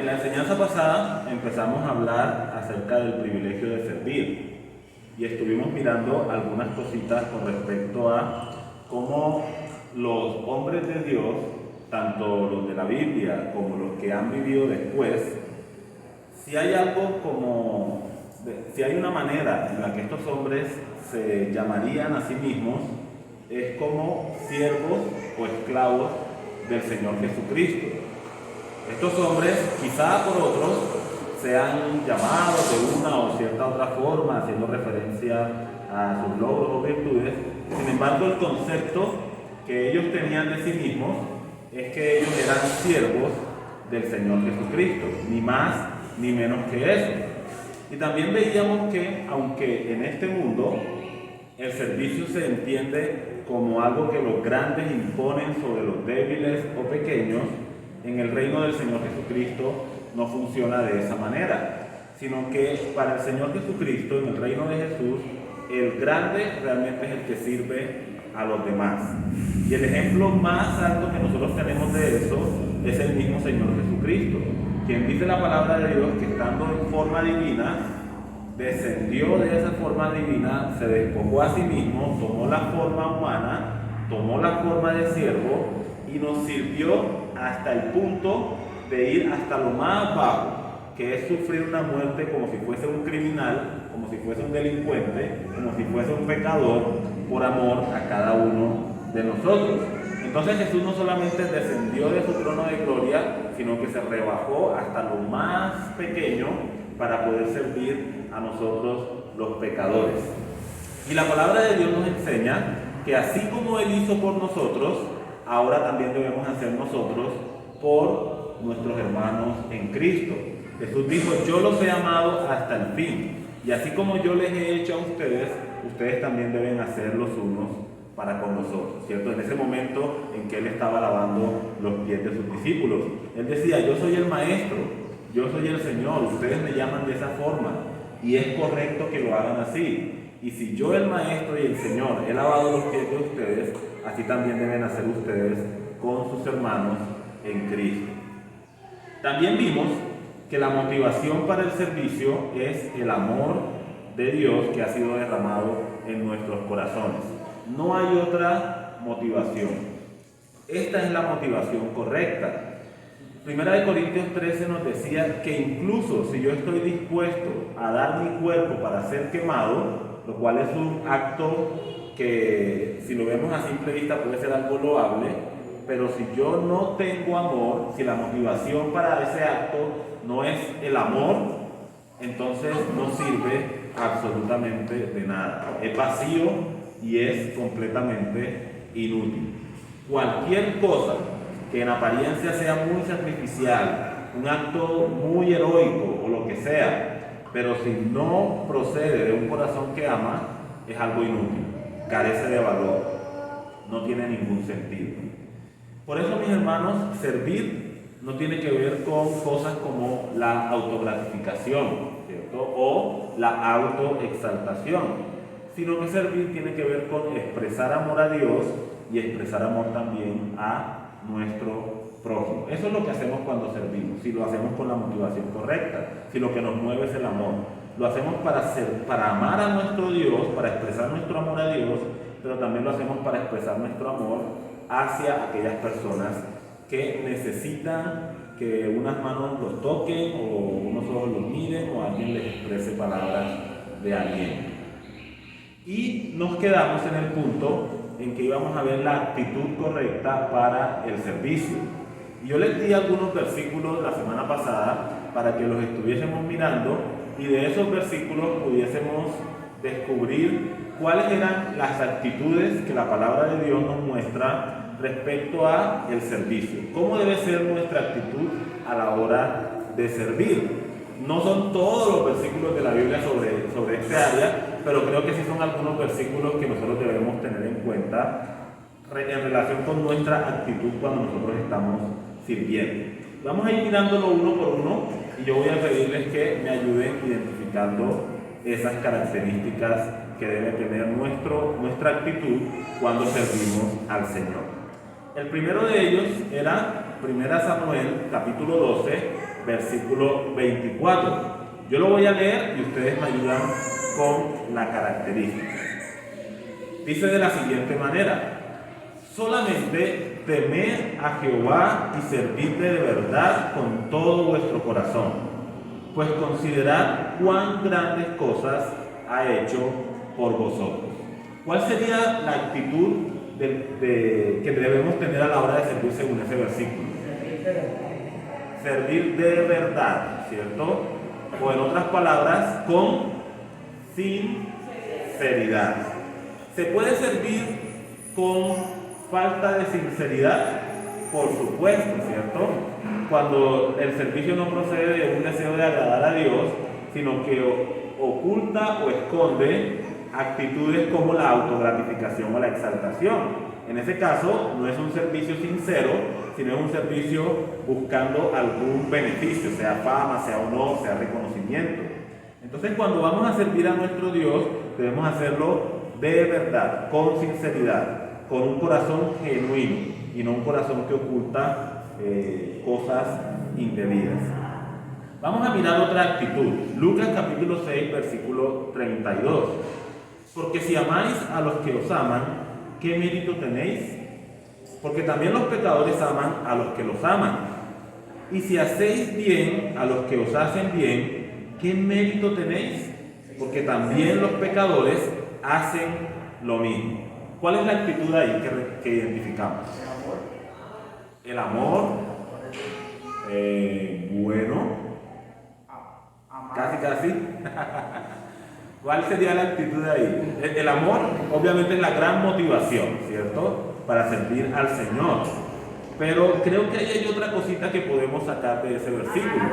en la enseñanza pasada empezamos a hablar acerca del privilegio de servir y estuvimos mirando algunas cositas con respecto a cómo los hombres de Dios, tanto los de la Biblia como los que han vivido después, si hay una manera en la que estos hombres se llamarían a sí mismos, es como siervos o esclavos del Señor Jesucristo. Estos hombres, quizá por otros, sean llamados de una o cierta otra forma, haciendo referencia a sus logros o virtudes. Sin embargo, el concepto que ellos tenían de sí mismos es que ellos eran siervos del Señor Jesucristo, ni más ni menos que eso. Y también veíamos que, aunque en este mundo el servicio se entiende como algo que los grandes imponen sobre los débiles o pequeños, en el reino del Señor Jesucristo no funciona de esa manera, sino que para el Señor Jesucristo, en el reino de Jesús, el grande realmente es el que sirve a los demás. Y el ejemplo más alto que nosotros tenemos de eso es el mismo Señor Jesucristo, quien dice la palabra de Dios que estando en forma divina, descendió de esa forma divina, se despojó a sí mismo, tomó la forma humana, tomó la forma de siervo y nos sirvió hasta el punto de ir hasta lo más bajo, que es sufrir una muerte como si fuese un criminal, como si fuese un delincuente, como si fuese un pecador, por amor a cada uno de nosotros. Entonces Jesús no solamente descendió de su trono de gloria, sino que se rebajó hasta lo más pequeño para poder servir a nosotros los pecadores. Y la palabra de Dios nos enseña que así como Él hizo por nosotros, ahora también debemos hacer nosotros por nuestros hermanos en Cristo. Jesús dijo: yo los he amado hasta el fin, y así como yo les he hecho a ustedes, ustedes también deben hacer los unos para con nosotros, ¿cierto? En ese momento en que Él estaba lavando los pies de sus discípulos, Él decía: yo soy el Maestro, yo soy el Señor, ustedes me llaman de esa forma, y es correcto que lo hagan así. Y si yo, el Maestro y el Señor, he lavado los pies de ustedes, así también deben hacer ustedes con sus hermanos en Cristo. También vimos que la motivación para el servicio es el amor de Dios que ha sido derramado en nuestros corazones. No hay otra motivación. Esta es la motivación correcta. Primera de Corintios 13 nos decía que incluso si yo estoy dispuesto a dar mi cuerpo para ser quemado, lo cual es un acto que, si lo vemos a simple vista, puede ser algo loable, pero si yo no tengo amor, si la motivación para ese acto no es el amor, entonces no sirve absolutamente de nada. Es vacío y es completamente inútil. Cualquier cosa que en apariencia sea muy sacrificial, un acto muy heroico o lo que sea, pero si no procede de un corazón que ama, es algo inútil, carece de valor, no tiene ningún sentido. Por eso, mis hermanos, servir no tiene que ver con cosas como la autogratificación, ¿cierto? O la autoexaltación, sino que servir tiene que ver con expresar amor a Dios y expresar amor también a nuestro prójimo. Eso es lo que hacemos cuando servimos, si lo hacemos con la motivación correcta, si lo que nos mueve es el amor. Lo hacemos para amar a nuestro Dios, para expresar nuestro amor a Dios, pero también lo hacemos para expresar nuestro amor hacia aquellas personas que necesitan que unas manos los toquen o unos ojos los miren o alguien les exprese palabras de alguien. Y nos quedamos en el punto en que íbamos a ver la actitud correcta para el servicio. Y yo les di algunos versículos la semana pasada para que los estuviésemos mirando y de esos versículos pudiésemos descubrir cuáles eran las actitudes que la palabra de Dios nos muestra respecto a el servicio. ¿Cómo debe ser nuestra actitud a la hora de servir? No son todos los versículos de la Biblia sobre este área, pero creo que sí son algunos versículos que nosotros debemos tener en cuenta en relación con nuestra actitud cuando nosotros estamos sirviendo. Vamos a ir mirándolo uno por uno y yo voy a pedirles que me ayuden identificando esas características que debe tener nuestra actitud cuando servimos al Señor. El primero de ellos era 1 Samuel, capítulo 12, versículo 24. Yo lo voy a leer y ustedes me ayudan con la característica. Dice de la siguiente manera: solamente temed a Jehová y servidle de verdad con todo vuestro corazón, pues considerad cuán grandes cosas ha hecho por vosotros. ¿Cuál sería la actitud que debemos tener a la hora de servir según ese versículo? Servir de verdad, ¿cierto? O en otras palabras, con sinceridad. ¿Se puede servir con falta de sinceridad? Por supuesto, ¿cierto? Cuando el servicio no procede de un deseo de agradar a Dios, sino que oculta o esconde actitudes como la autogratificación o la exaltación. En ese caso, no es un servicio sincero, sino es un servicio buscando algún beneficio, sea fama, sea honor, sea reconocimiento. Entonces, cuando vamos a servir a nuestro Dios, debemos hacerlo de verdad, con sinceridad, con un corazón genuino y no un corazón que oculta cosas indebidas. Vamos a mirar otra actitud. Lucas capítulo 6, versículo 32. Porque si amáis a los que os aman, ¿qué mérito tenéis? Porque también los pecadores aman a los que los aman. Y si hacéis bien a los que os hacen bien, ¿qué mérito tenéis? Porque también los pecadores hacen lo mismo. ¿Cuál es la actitud ahí que identificamos? El amor. Bueno. Casi. ¿Cuál sería la actitud ahí? El amor obviamente es la gran motivación, ¿cierto? Para servir al Señor. Pero creo que ahí hay otra cosita que podemos sacar de ese versículo.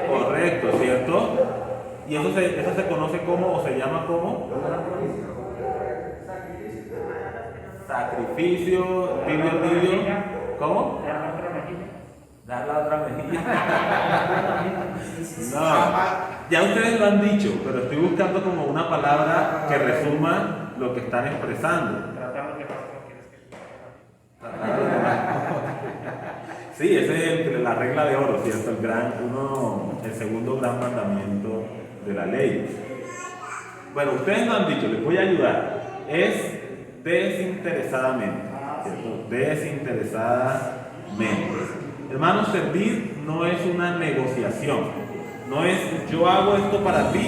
Correcto, ¿cierto? Y eso se conoce como, o se llama como sacrificio, tibio. ¿Cómo? Dar la otra mejilla. No, ya ustedes lo han dicho, pero estoy buscando como una palabra que resuma lo que están expresando. Sí, esa es la regla de oro, ¿cierto? El segundo gran mandamiento de la ley. Bueno, ustedes lo han dicho, les voy a ayudar. Es desinteresadamente, ¿cierto? Desinteresadamente. Hermanos, servir no es una negociación. No es yo hago esto para ti,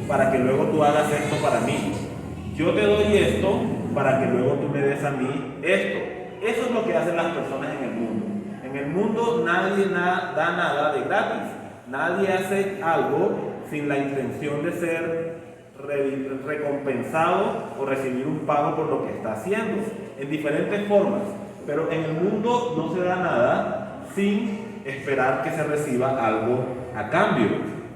para que luego tú hagas esto para mí. Yo te doy esto para que luego tú me des a mí esto. Eso es lo que hacen las personas en el mundo. En el mundo nadie da nada de gratis. Nadie hace algo sin la intención de ser recompensado o recibir un pago por lo que está haciendo, en diferentes formas. Pero en el mundo no se da nada sin esperar que se reciba algo a cambio.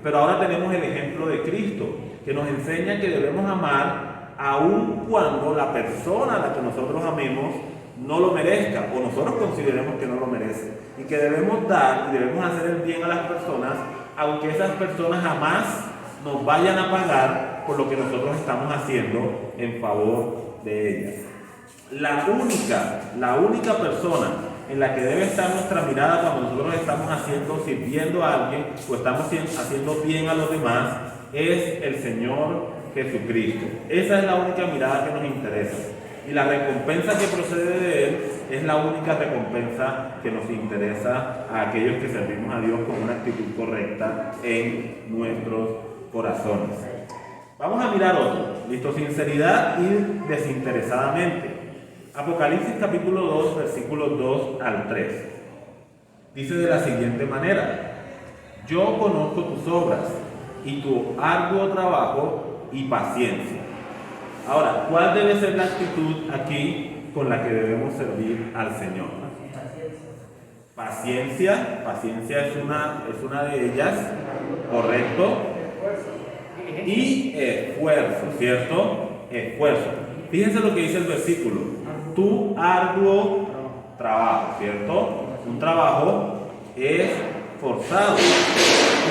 Pero ahora tenemos el ejemplo de Cristo, que nos enseña que debemos amar aun cuando la persona a la que nosotros amemos no lo merezca o nosotros consideremos que no lo merece, y que debemos dar y debemos hacer el bien a las personas aunque esas personas jamás nos vayan a pagar por lo que nosotros estamos haciendo en favor de ellas. La única persona en la que debe estar nuestra mirada cuando nosotros estamos sirviendo a alguien o estamos haciendo bien a los demás es el Señor Jesucristo. Esa es la única mirada que nos interesa. Y la recompensa que procede de Él es la única recompensa que nos interesa a aquellos que servimos a Dios con una actitud correcta en nuestros corazones. Vamos a mirar otro. Listo, sinceridad y desinteresadamente. Apocalipsis capítulo 2, versículos 2 al 3. Dice de la siguiente manera: yo conozco tus obras y tu arduo trabajo y paciencia. Ahora, ¿cuál debe ser la actitud aquí con la que debemos servir al Señor? Paciencia es una de ellas, correcto. Y esfuerzo, ¿cierto? Esfuerzo. Fíjense lo que dice el versículo: tu arduo trabajo, ¿cierto? Un trabajo es forzado.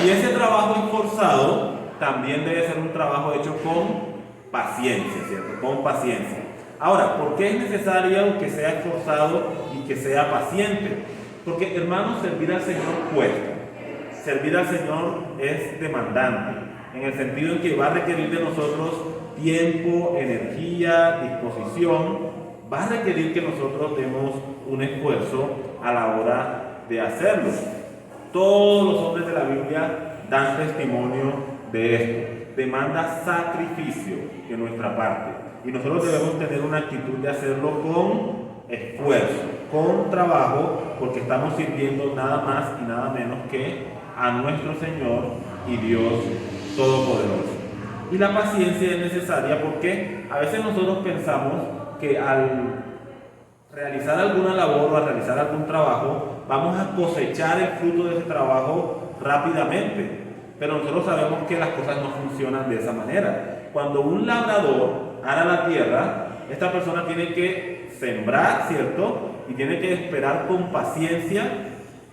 Y ese trabajo esforzado también debe ser un trabajo hecho con paciencia, ¿cierto? Con paciencia. Ahora, ¿por qué es necesario que sea esforzado y que sea paciente? Porque, hermanos, servir al Señor cuesta. Servir al Señor es demandante, en el sentido en que va a requerir de nosotros tiempo, energía, disposición, va a requerir que nosotros demos un esfuerzo a la hora de hacerlo. Todos los hombres de la Biblia dan testimonio de esto. Demanda sacrificio de nuestra parte. Y nosotros debemos tener una actitud de hacerlo con esfuerzo, con trabajo, porque estamos sirviendo nada más y nada menos que a nuestro Señor y Dios Todopoderoso. Y la paciencia es necesaria porque a veces nosotros pensamos que al realizar alguna labor o al realizar algún trabajo, vamos a cosechar el fruto de ese trabajo rápidamente. Pero nosotros sabemos que las cosas no funcionan de esa manera. Cuando un labrador ara la tierra, esta persona tiene que sembrar, ¿cierto? Y tiene que esperar con paciencia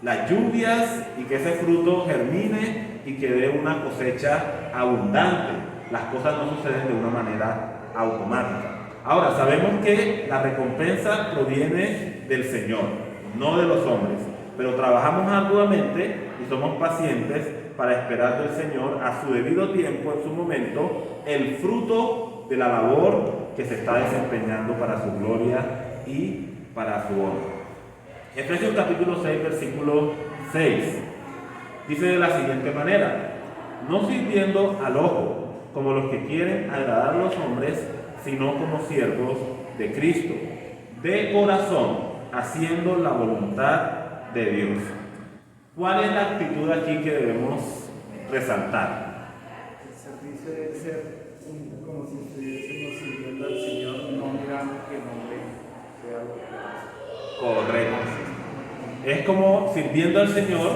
las lluvias y que ese fruto germine y que dé una cosecha abundante. Las cosas no suceden de una manera automática. Ahora, sabemos que la recompensa proviene del Señor, no de los hombres, pero trabajamos arduamente y somos pacientes para esperar del Señor a su debido tiempo, en su momento, el fruto de la labor que se está desempeñando para su gloria y para su honra. Efesios capítulo 6, versículo 6, dice de la siguiente manera: no sirviendo al ojo, como los que quieren agradar a los hombres, sino como siervos de Cristo, de corazón, haciendo la voluntad de Dios. ¿Cuál es la actitud aquí que debemos resaltar? El servicio debe ser como si estuviésemos sirviendo al Señor, no mirando que el hombre sea lo que hace. Correcto. Es como sirviendo al Señor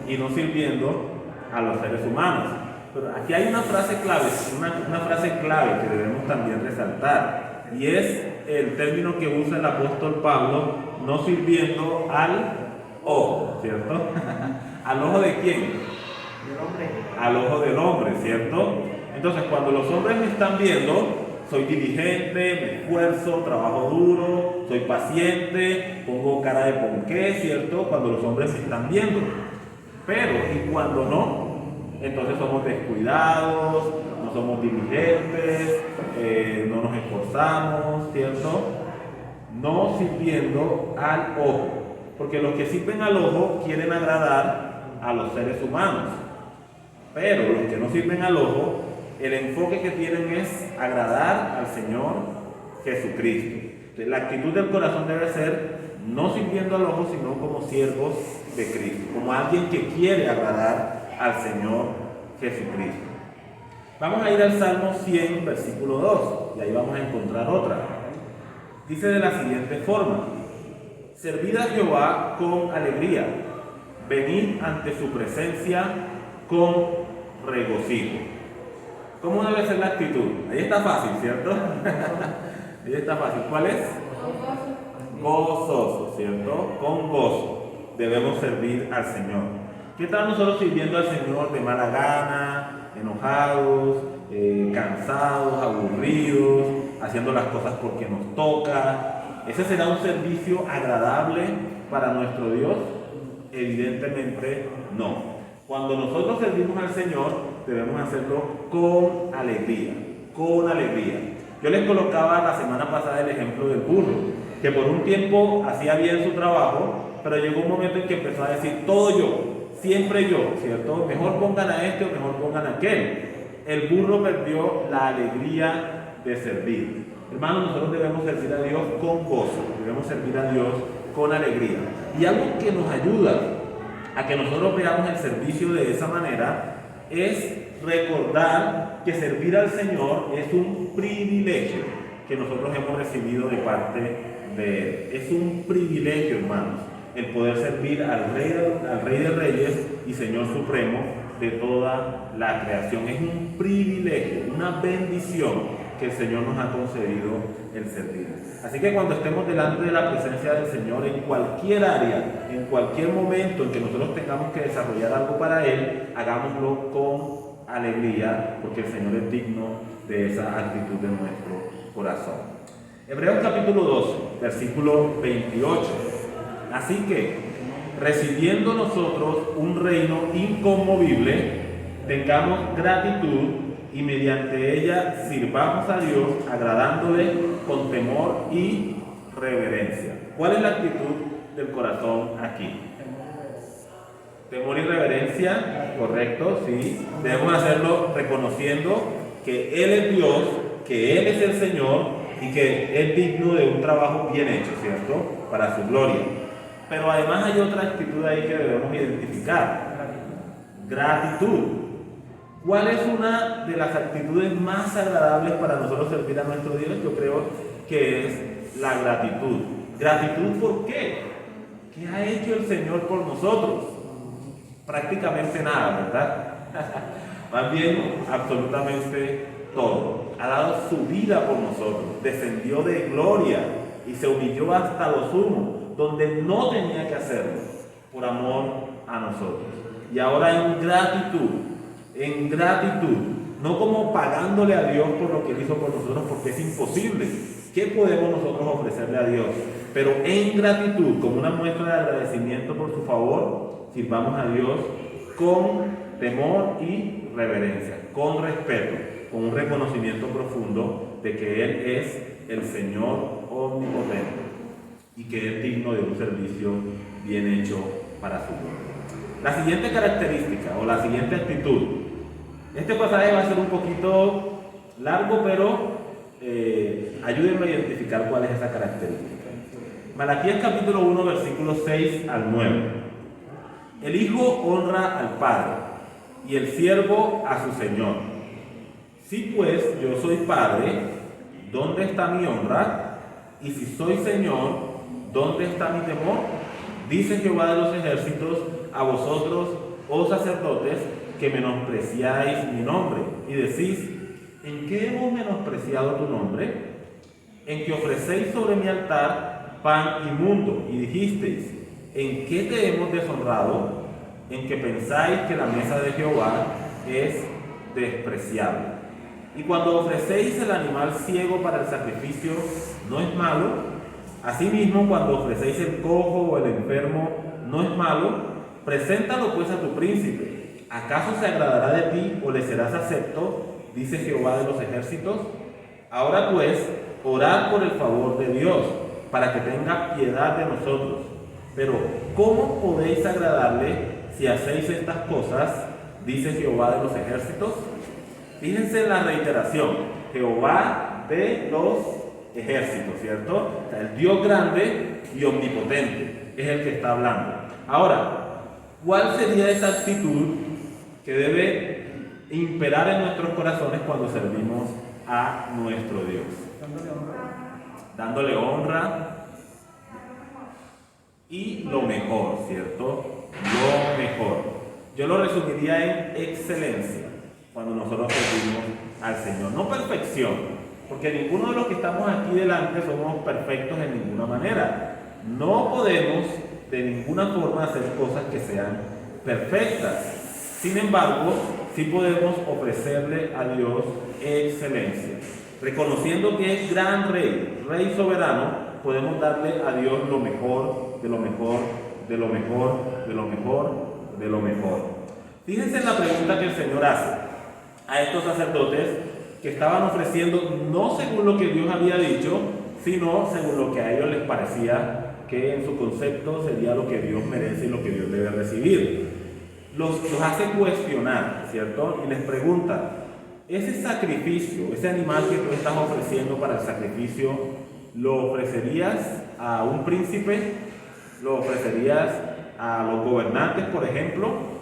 y no sirviendo a los seres humanos. Pero aquí hay una frase clave, una frase clave que debemos también resaltar, y es el término que usa el apóstol Pablo: no sirviendo al ojo, ¿cierto? ¿Al ojo de quién? Del hombre. Al ojo del hombre, ¿cierto? Entonces, cuando los hombres me están viendo, soy diligente, me esfuerzo, trabajo duro, soy paciente, pongo cara de ponqué, ¿cierto? Cuando los hombres me están viendo. Pero, y cuando no, entonces somos descuidados, no somos diligentes, no nos esforzamos, ¿cierto? No sirviendo al ojo, porque los que sirven al ojo quieren agradar a los seres humanos, pero los que no sirven al ojo, el enfoque que tienen es agradar al Señor Jesucristo. Entonces, la actitud del corazón debe ser no sirviendo al ojo, sino como siervos de Cristo, como alguien que quiere agradar al Señor Jesucristo. Vamos a ir al Salmo 100, versículo 2, y ahí vamos a encontrar otra. Dice de la siguiente forma: servid a Jehová con alegría, venid ante su presencia con regocijo. ¿Cómo debe ser la actitud? Ahí está fácil, ¿cierto? Ahí está fácil. ¿Cuál es? Gozoso, ¿cierto? Con gozo debemos servir al Señor. ¿Qué tal nosotros sirviendo al Señor de mala gana, enojados, cansados, aburridos, haciendo las cosas porque nos toca? ¿Ese será un servicio agradable para nuestro Dios? Evidentemente no. Cuando nosotros servimos al Señor, debemos hacerlo con alegría, con alegría. Yo les colocaba la semana pasada el ejemplo del burro, que por un tiempo hacía bien su trabajo, pero llegó un momento en que empezó a decir: todo yo, siempre yo, ¿cierto? Mejor pongan a este o mejor pongan a aquel. El burro perdió la alegría de servir. Hermanos, nosotros debemos servir a Dios con gozo, debemos servir a Dios con alegría. Y algo que nos ayuda a que nosotros veamos el servicio de esa manera es recordar que servir al Señor es un privilegio que nosotros hemos recibido de parte de Él. Es un privilegio, hermanos, el poder servir al Rey de Reyes y Señor Supremo de toda la creación. Es un privilegio, una bendición que el Señor nos ha concedido el servir. Así que cuando estemos delante de la presencia del Señor, en cualquier área, en cualquier momento en que nosotros tengamos que desarrollar algo para Él, hagámoslo con alegría, porque el Señor es digno de esa actitud de nuestro corazón. Hebreos capítulo 12, versículo 28. Así que, recibiendo nosotros un reino inconmovible, tengamos gratitud y mediante ella sirvamos a Dios agradándole con temor y reverencia. ¿Cuál es la actitud del corazón aquí? Temor y reverencia, correcto, sí. Debemos hacerlo reconociendo que Él es Dios, que Él es el Señor y que es digno de un trabajo bien hecho, ¿cierto? Para su gloria. Pero además hay otra actitud ahí que debemos identificar. Gratitud. ¿Cuál es una de las actitudes más agradables para nosotros servir a nuestro Dios? Yo creo que es la gratitud. ¿Gratitud por qué? ¿Qué ha hecho el Señor por nosotros? Prácticamente nada, ¿verdad? Más bien, absolutamente todo. Ha dado su vida por nosotros, descendió de gloria y se humilló hasta lo sumo, donde no tenía que hacerlo, por amor a nosotros. Y ahora en gratitud, no como pagándole a Dios por lo que Él hizo por nosotros, porque es imposible. ¿Qué podemos nosotros ofrecerle a Dios? Pero en gratitud, como una muestra de agradecimiento por su favor, sirvamos a Dios con temor y reverencia, con respeto, con un reconocimiento profundo de que Él es el Señor omnipotente y que es digno de un servicio bien hecho para su gloria. La siguiente característica o la siguiente actitud. Este pasaje va a ser un poquito largo, pero ayúdenme a identificar cuál es esa característica. Malaquías capítulo 1, versículos 6 al 9. El hijo honra al padre y el siervo a su señor. Si pues yo soy padre, ¿dónde está mi honra? Y si soy señor, ¿dónde está mi temor? Dice Jehová de los ejércitos a vosotros, oh sacerdotes, que menospreciáis mi nombre. Y decís, ¿en qué hemos menospreciado tu nombre? En que ofrecéis sobre mi altar pan inmundo. Y dijisteis, ¿en qué te hemos deshonrado? En que pensáis que la mesa de Jehová es despreciable. Y cuando ofrecéis el animal ciego para el sacrificio, ¿no es malo? Asimismo, cuando ofrecéis el cojo o el enfermo, ¿no es malo? Preséntalo pues a tu príncipe. ¿Acaso se agradará de ti o le serás acepto? Dice Jehová de los ejércitos. Ahora pues, orad por el favor de Dios, para que tenga piedad de nosotros. Pero, ¿cómo podéis agradarle si hacéis estas cosas? Dice Jehová de los ejércitos. Fíjense en la reiteración. Jehová de los ejércitos, ¿cierto? O sea, el Dios grande y omnipotente es el que está hablando. Ahora, ¿cuál sería esa actitud que debe imperar en nuestros corazones cuando servimos a nuestro Dios? Dándole honra y lo mejor, ¿cierto? Lo mejor. Yo lo resumiría en excelencia cuando nosotros servimos al Señor. No perfección, porque ninguno de los que estamos aquí delante somos perfectos en ninguna manera. No podemos de ninguna forma hacer cosas que sean perfectas. Sin embargo, sí podemos ofrecerle a Dios excelencia. Reconociendo que es gran rey, rey soberano, podemos darle a Dios lo mejor, de lo mejor, de lo mejor, de lo mejor, de lo mejor. Fíjense en la pregunta que el Señor hace a estos sacerdotes que estaban ofreciendo no según lo que Dios había dicho, sino según lo que a ellos les parecía que en su concepto sería lo que Dios merece y lo que Dios debe recibir. Los hace cuestionar, ¿cierto? Y les pregunta, ese sacrificio, ese animal que tú estás ofreciendo para el sacrificio, ¿lo ofrecerías a un príncipe? ¿Lo ofrecerías a los gobernantes, por ejemplo?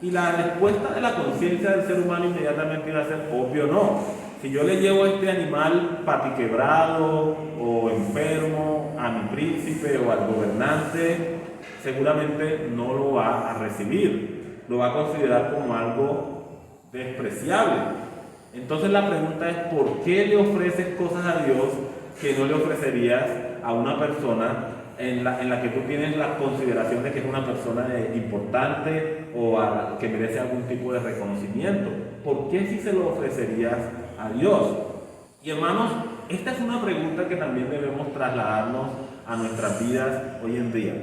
Y la respuesta de la conciencia del ser humano inmediatamente iba a ser, obvio no. Si yo le llevo este animal patiquebrado o enfermo a mi príncipe o al gobernante, seguramente no lo va a recibir. Lo va a considerar como algo despreciable. Entonces la pregunta es, ¿por qué le ofreces cosas a Dios que no le ofrecerías a una persona en la que tú tienes la consideración de que es una persona importante o que merece algún tipo de reconocimiento? ¿Por qué si se lo ofrecerías a Dios? Y hermanos, esta es una pregunta que también debemos trasladarnos a nuestras vidas hoy en día.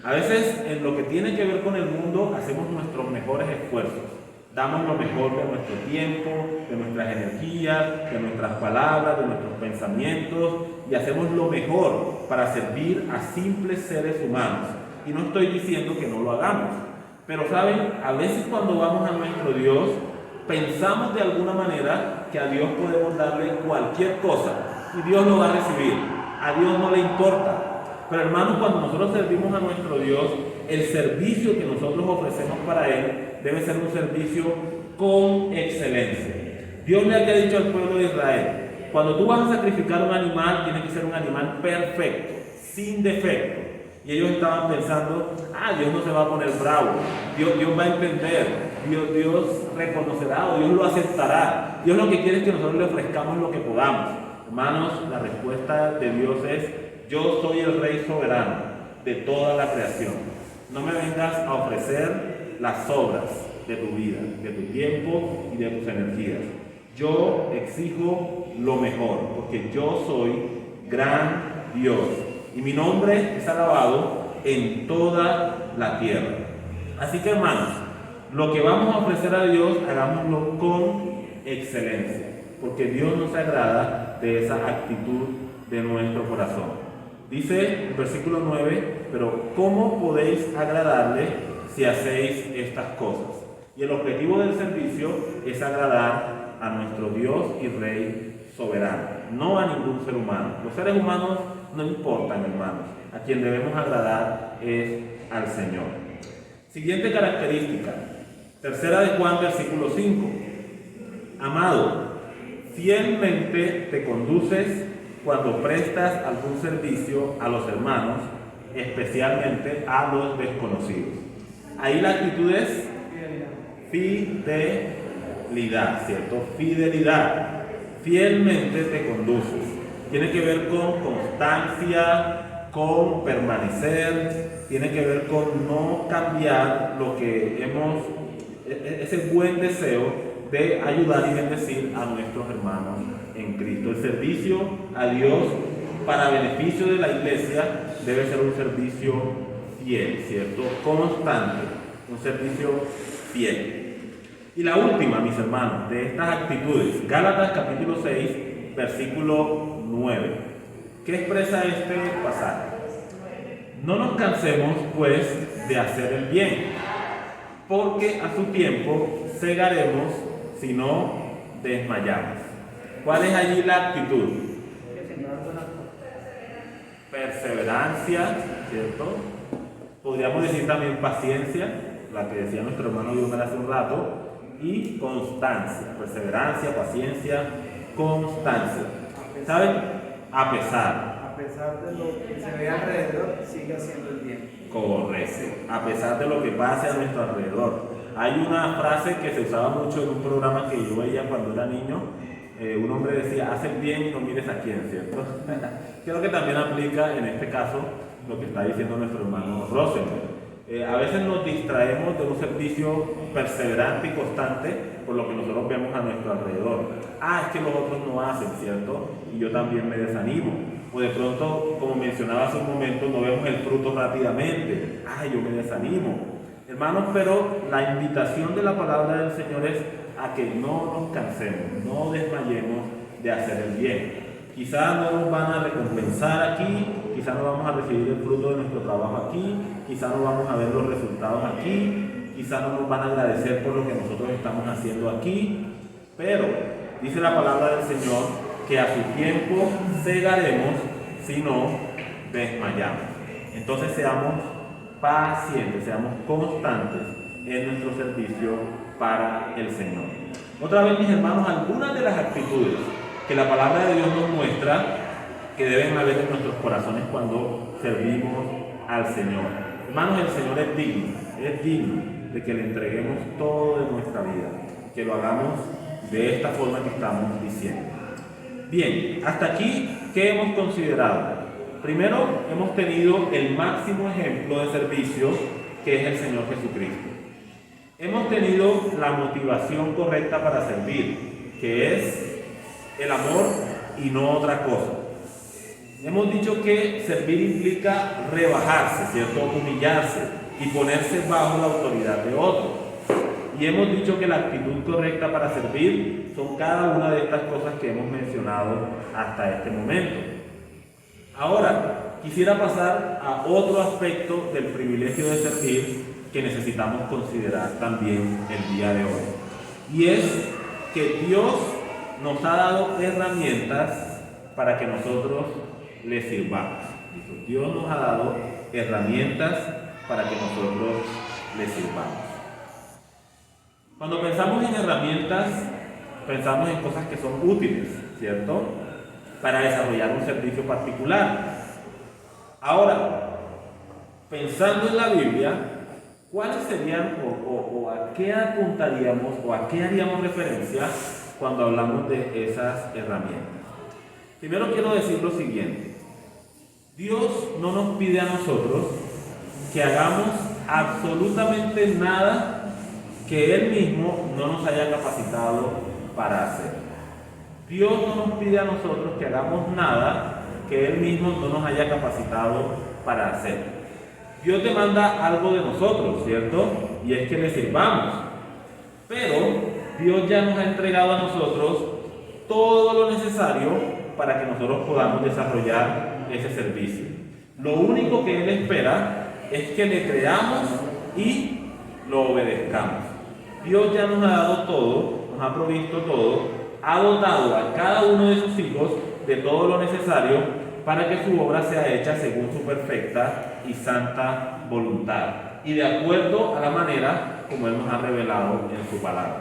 A veces en lo que tiene que ver con el mundo hacemos nuestros mejores esfuerzos. Damos lo mejor de nuestro tiempo, de nuestras energías, de nuestras palabras, de nuestros pensamientos y hacemos lo mejor para servir a simples seres humanos. Y no estoy diciendo que no lo hagamos, pero saben, a veces cuando vamos a nuestro Dios, pensamos de alguna manera que a Dios podemos darle cualquier cosa y Dios lo va a recibir. A Dios no le importa. Pero hermanos, cuando nosotros servimos a nuestro Dios, el servicio que nosotros ofrecemos para Él debe ser un servicio con excelencia. Dios le había dicho al pueblo de Israel, cuando tú vas a sacrificar un animal, tiene que ser un animal perfecto, sin defecto. Y ellos estaban pensando, Dios no se va a poner bravo, Dios va a entender, Dios reconocerá o Dios lo aceptará. Dios lo que quiere es que nosotros le ofrezcamos lo que podamos. Hermanos, la respuesta de Dios es, yo soy el Rey soberano de toda la creación. No me vengas a ofrecer las obras de tu vida, de tu tiempo y de tus energías. Yo exijo lo mejor, porque yo soy gran Dios y mi nombre es alabado en toda la tierra. Así que hermanos, lo que vamos a ofrecer a Dios, hagámoslo con excelencia, porque Dios no se agrada de esa actitud de nuestro corazón. Dice el versículo 9, pero ¿cómo podéis agradarle si hacéis estas cosas? Y el objetivo del servicio es agradar a nuestro Dios y Rey soberano, no a ningún ser humano. Los seres humanos no importan, hermanos. A quien debemos agradar es al Señor. Siguiente característica, 3 de Juan, versículo 5. Amado, fielmente te conduces cuando prestas algún servicio a los hermanos, especialmente a los desconocidos. Ahí la actitud es fidelidad, ¿cierto? Fidelidad. Fielmente te conduces. Tiene que ver con constancia, con permanecer, tiene que ver con no cambiar lo que ese buen deseo de ayudar y bendecir a nuestros hermanos en Cristo. El servicio a Dios para beneficio de la iglesia debe ser un servicio fiel, ¿cierto? Constante, un servicio fiel. Y la última, mis hermanos, de estas actitudes, Gálatas capítulo 6, versículo 9. ¿Qué expresa este pasaje? No nos cansemos, pues, de hacer el bien, porque a su tiempo segaremos si no desmayamos. ¿Cuál es allí la actitud? Perseverancia, ¿cierto? Podríamos decir también paciencia, la que decía nuestro hermano Dios hace un rato, y constancia. Perseverancia, paciencia, constancia. ¿Saben? A pesar de lo que se ve alrededor, sigue haciendo el bien. Correcto. A pesar de lo que pase a nuestro alrededor. Hay una frase que se usaba mucho en un programa que yo veía cuando era niño. Un hombre decía, haz el bien y no mires a quién, ¿cierto? Creo que también aplica en este caso lo que está diciendo nuestro hermano Rosenberg. A veces nos distraemos de un servicio perseverante y constante por lo que nosotros vemos a nuestro alrededor. Es que los otros no hacen, ¿cierto? Y yo también me desanimo. O de pronto, como mencionaba hace un momento, no vemos el fruto rápidamente. Yo me desanimo. Hermanos, pero la invitación de la palabra del Señor es a que no nos cansemos, no desmayemos de hacer el bien. Quizás no nos van a recompensar aquí, quizás no vamos a recibir el fruto de nuestro trabajo aquí, quizás no vamos a ver los resultados aquí, quizás no nos van a agradecer por lo que nosotros estamos haciendo aquí, pero dice la palabra del Señor que a su tiempo segaremos si no desmayamos. Entonces seamos pacientes, seamos constantes en nuestro servicio para el Señor. Otra vez, mis hermanos, algunas de las actitudes que la palabra de Dios nos muestra que deben haber en nuestros corazones cuando servimos al Señor. Hermanos, el Señor es digno de que le entreguemos todo de nuestra vida, que lo hagamos de esta forma que estamos diciendo. Bien, hasta aquí, ¿qué hemos considerado? Primero, hemos tenido el máximo ejemplo de servicio que es el Señor Jesucristo. Hemos tenido la motivación correcta para servir, que es el amor y no otra cosa. Hemos dicho que servir implica rebajarse, ¿cierto? Humillarse y ponerse bajo la autoridad de otro. Y hemos dicho que la actitud correcta para servir son cada una de estas cosas que hemos mencionado hasta este momento. Ahora, quisiera pasar a otro aspecto del privilegio de servir que necesitamos considerar también el día de hoy. Y es que Dios nos ha dado herramientas para que nosotros le sirvamos. Dios nos ha dado herramientas para que nosotros le sirvamos. Cuando pensamos en herramientas, pensamos en cosas que son útiles, ¿cierto? Para desarrollar un servicio particular. Ahora, pensando en la Biblia, ¿cuáles serían o a qué apuntaríamos o a qué haríamos referencia cuando hablamos de esas herramientas? Primero quiero decir lo siguiente. Dios no nos pide a nosotros que hagamos absolutamente nada que Él mismo no nos haya capacitado para hacer. Dios no nos pide a nosotros que hagamos nada que Él mismo no nos haya capacitado para hacer. Dios demanda algo de nosotros, ¿cierto? Y es que le sirvamos. Pero Dios ya nos ha entregado a nosotros todo lo necesario para que nosotros podamos desarrollar ese servicio. Lo único que Él espera es que le creamos y lo obedezcamos. Dios ya nos ha dado todo, nos ha provisto todo, ha dotado a cada uno de sus hijos de todo lo necesario para que su obra sea hecha según su perfecta y santa voluntad y de acuerdo a la manera como Él nos ha revelado en su palabra.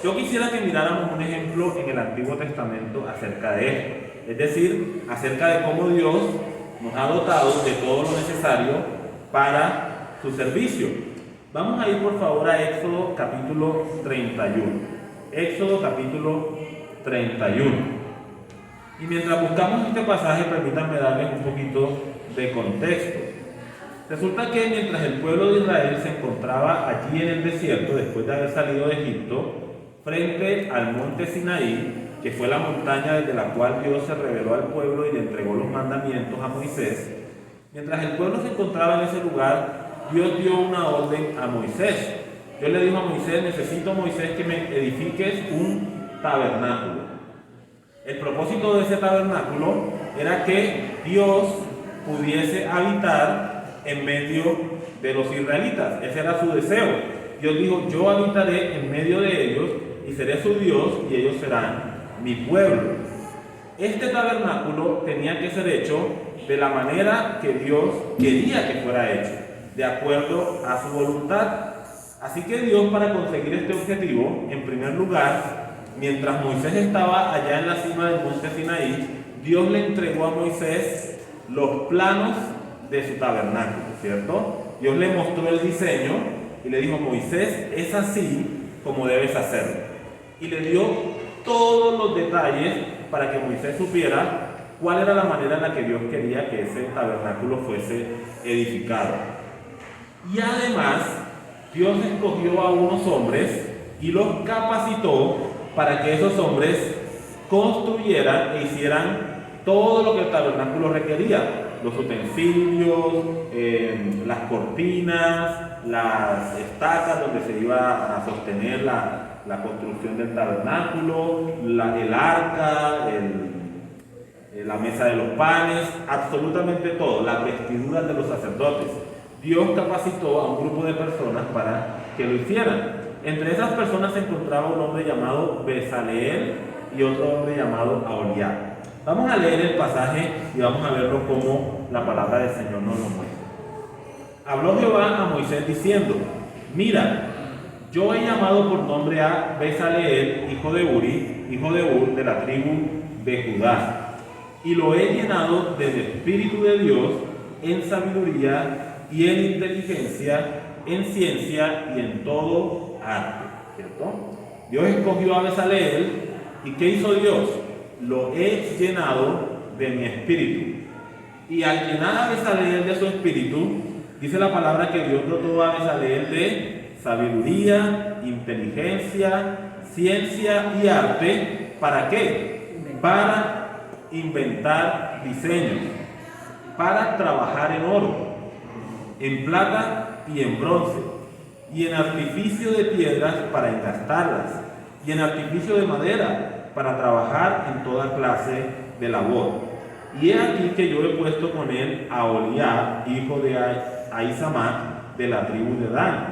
Yo quisiera que miráramos un ejemplo en el Antiguo Testamento acerca de esto, es decir, acerca de cómo Dios nos ha dotado de todo lo necesario para su servicio. Vamos a ir por favor a Éxodo capítulo 31. Éxodo capítulo 31. Y mientras buscamos este pasaje, permítanme darles un poquito de contexto. Resulta que mientras el pueblo de Israel se encontraba allí en el desierto, después de haber salido de Egipto, frente al monte Sinaí, que fue la montaña desde la cual Dios se reveló al pueblo y le entregó los mandamientos a Moisés, mientras el pueblo se encontraba en ese lugar, Dios dio una orden a Moisés. Dios le dijo a Moisés: necesito, Moisés, que me edifiques un tabernáculo. El propósito de ese tabernáculo era que Dios pudiese habitar en medio de los israelitas. Ese era su deseo. Dios dijo: yo habitaré en medio de ellos y seré su Dios y ellos serán mi pueblo. Este tabernáculo tenía que ser hecho de la manera que Dios quería que fuera hecho, de acuerdo a su voluntad. Así que Dios, para conseguir este objetivo, en primer lugar, mientras Moisés estaba allá en la cima del monte Sinaí, Dios le entregó a Moisés los planos de su tabernáculo, ¿cierto? Dios le mostró el diseño y le dijo: Moisés, es así como debes hacerlo. Y le dio todos los detalles para que Moisés supiera cuál era la manera en la que Dios quería que ese tabernáculo fuese edificado. Y además, Dios escogió a unos hombres y los capacitó para que esos hombres construyeran e hicieran todo lo que el tabernáculo requería: los utensilios, las cortinas, las estacas donde se iba a sostener la construcción del tabernáculo, el arca, la mesa de los panes, absolutamente todo, las vestiduras de los sacerdotes. Dios capacitó a un grupo de personas para que lo hicieran. Entre esas personas se encontraba un hombre llamado Bezaleel y otro hombre llamado Aholiab. Vamos a leer el pasaje y vamos a verlo como la palabra del Señor nos lo muestra. Habló Jehová a Moisés diciendo: mira, yo he llamado por nombre a Bezaleel, hijo de Uri, hijo de Ur, de la tribu de Judá, y lo he llenado del Espíritu de Dios en sabiduría y en inteligencia, en ciencia y en todo arte, ¿cierto? Dios escogió a Bezaleel, ¿y qué hizo Dios? Lo he llenado de mi espíritu. Y al llenar a Bezaleel de su espíritu, dice la palabra que Dios dotó a Bezaleel de sabiduría, inteligencia, ciencia y arte. ¿Para qué? para inventar diseños, para trabajar en oro, en plata y en bronce, y en artificio de piedras para engastarlas, y en artificio de madera para trabajar en toda clase de labor. Y he aquí que yo he puesto con él a Aholiab, hijo de Ahisamach, de la tribu de Dan.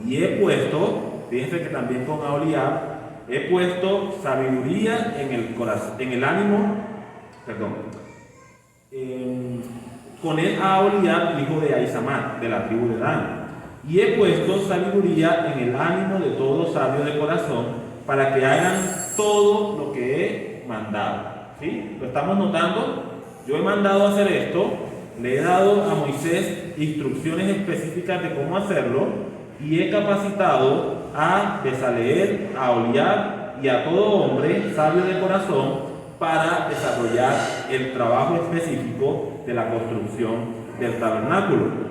Y he puesto, fíjense que también con Aholiab, he puesto sabiduría en el ánimo, con él a Aholiab, hijo de Ahisamach, de la tribu de Dan. Y he puesto sabiduría en el ánimo de todo sabio de corazón, para que hagan todo lo que he mandado. ¿Sí? ¿Lo estamos notando? Yo he mandado a hacer esto, le he dado a Moisés instrucciones específicas de cómo hacerlo, y he capacitado a Bezaleel, a Aholiab y a todo hombre sabio de corazón para desarrollar el trabajo específico de la construcción del tabernáculo.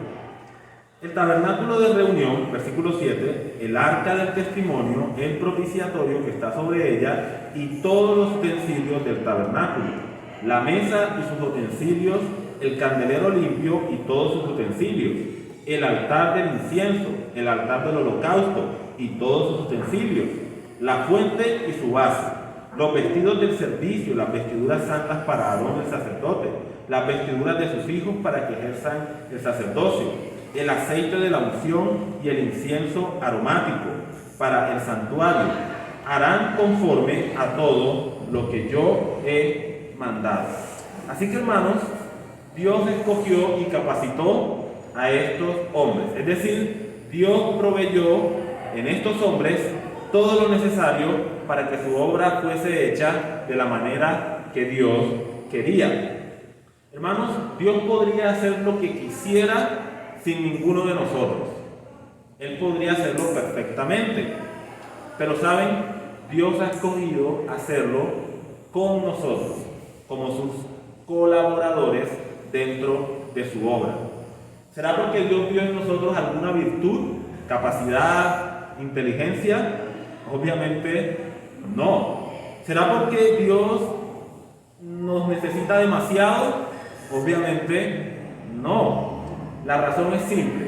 El tabernáculo de reunión, versículo 7, el arca del testimonio, el propiciatorio que está sobre ella y todos los utensilios del tabernáculo, la mesa y sus utensilios, el candelero limpio y todos sus utensilios, el altar del incienso, el altar del holocausto y todos sus utensilios, la fuente y su base, los vestidos del servicio, las vestiduras santas para Aarón el sacerdote, las vestiduras de sus hijos para que ejerzan el sacerdocio, el aceite de la unción y el incienso aromático para el santuario. Harán conforme a todo lo que yo he mandado. Así que, hermanos, Dios escogió y capacitó a estos hombres. Es decir, Dios proveyó en estos hombres todo lo necesario para que su obra fuese hecha de la manera que Dios quería. Hermanos, Dios podría hacer lo que quisiera sin ninguno de nosotros. Él podría hacerlo perfectamente. Pero saben, Dios ha escogido hacerlo con nosotros, como sus colaboradores dentro de su obra. ¿Será porque Dios vio en nosotros alguna virtud, capacidad, inteligencia? Obviamente no. ¿Será porque Dios nos necesita demasiado? Obviamente no. La razón es simple,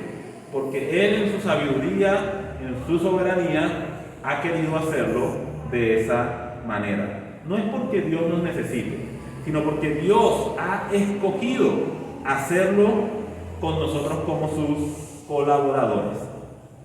porque Él en su sabiduría, en su soberanía, ha querido hacerlo de esa manera. No es porque Dios nos necesite, sino porque Dios ha escogido hacerlo con nosotros como sus colaboradores.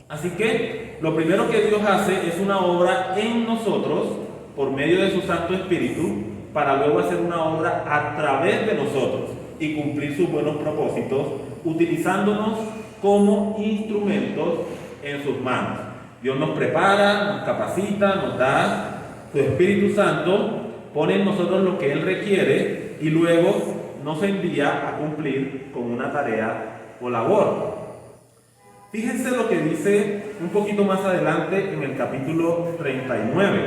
Así que lo primero que Dios hace es una obra en nosotros por medio de su Santo Espíritu, para luego hacer una obra a través de nosotros y cumplir sus buenos propósitos, utilizándonos como instrumentos en sus manos. Dios nos prepara, nos capacita, nos da su Espíritu Santo, pone en nosotros lo que Él requiere y luego nos envía a cumplir con una tarea o labor. Fíjense lo que dice un poquito más adelante en el capítulo 39.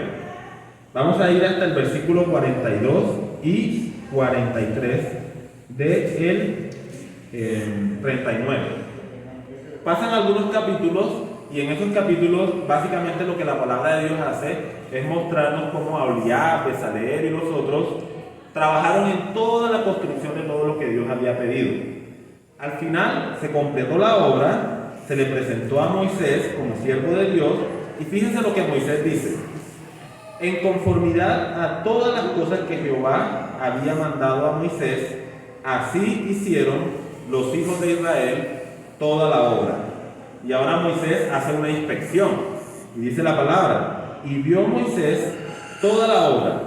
Vamos a ir hasta el versículo 42 y 43 del 39. Pasan algunos capítulos y en esos capítulos básicamente lo que la palabra de Dios hace es mostrarnos cómo Aholiab, Bezaleel y los otros trabajaron en toda la construcción de todo lo que Dios había pedido. Al final se completó la obra, se le presentó a Moisés como siervo de Dios y fíjense lo que Moisés dice: en conformidad a todas las cosas que Jehová había mandado a Moisés, así hicieron los hijos de Israel toda la obra. Y ahora Moisés hace una inspección y dice la palabra: y vio Moisés toda la obra,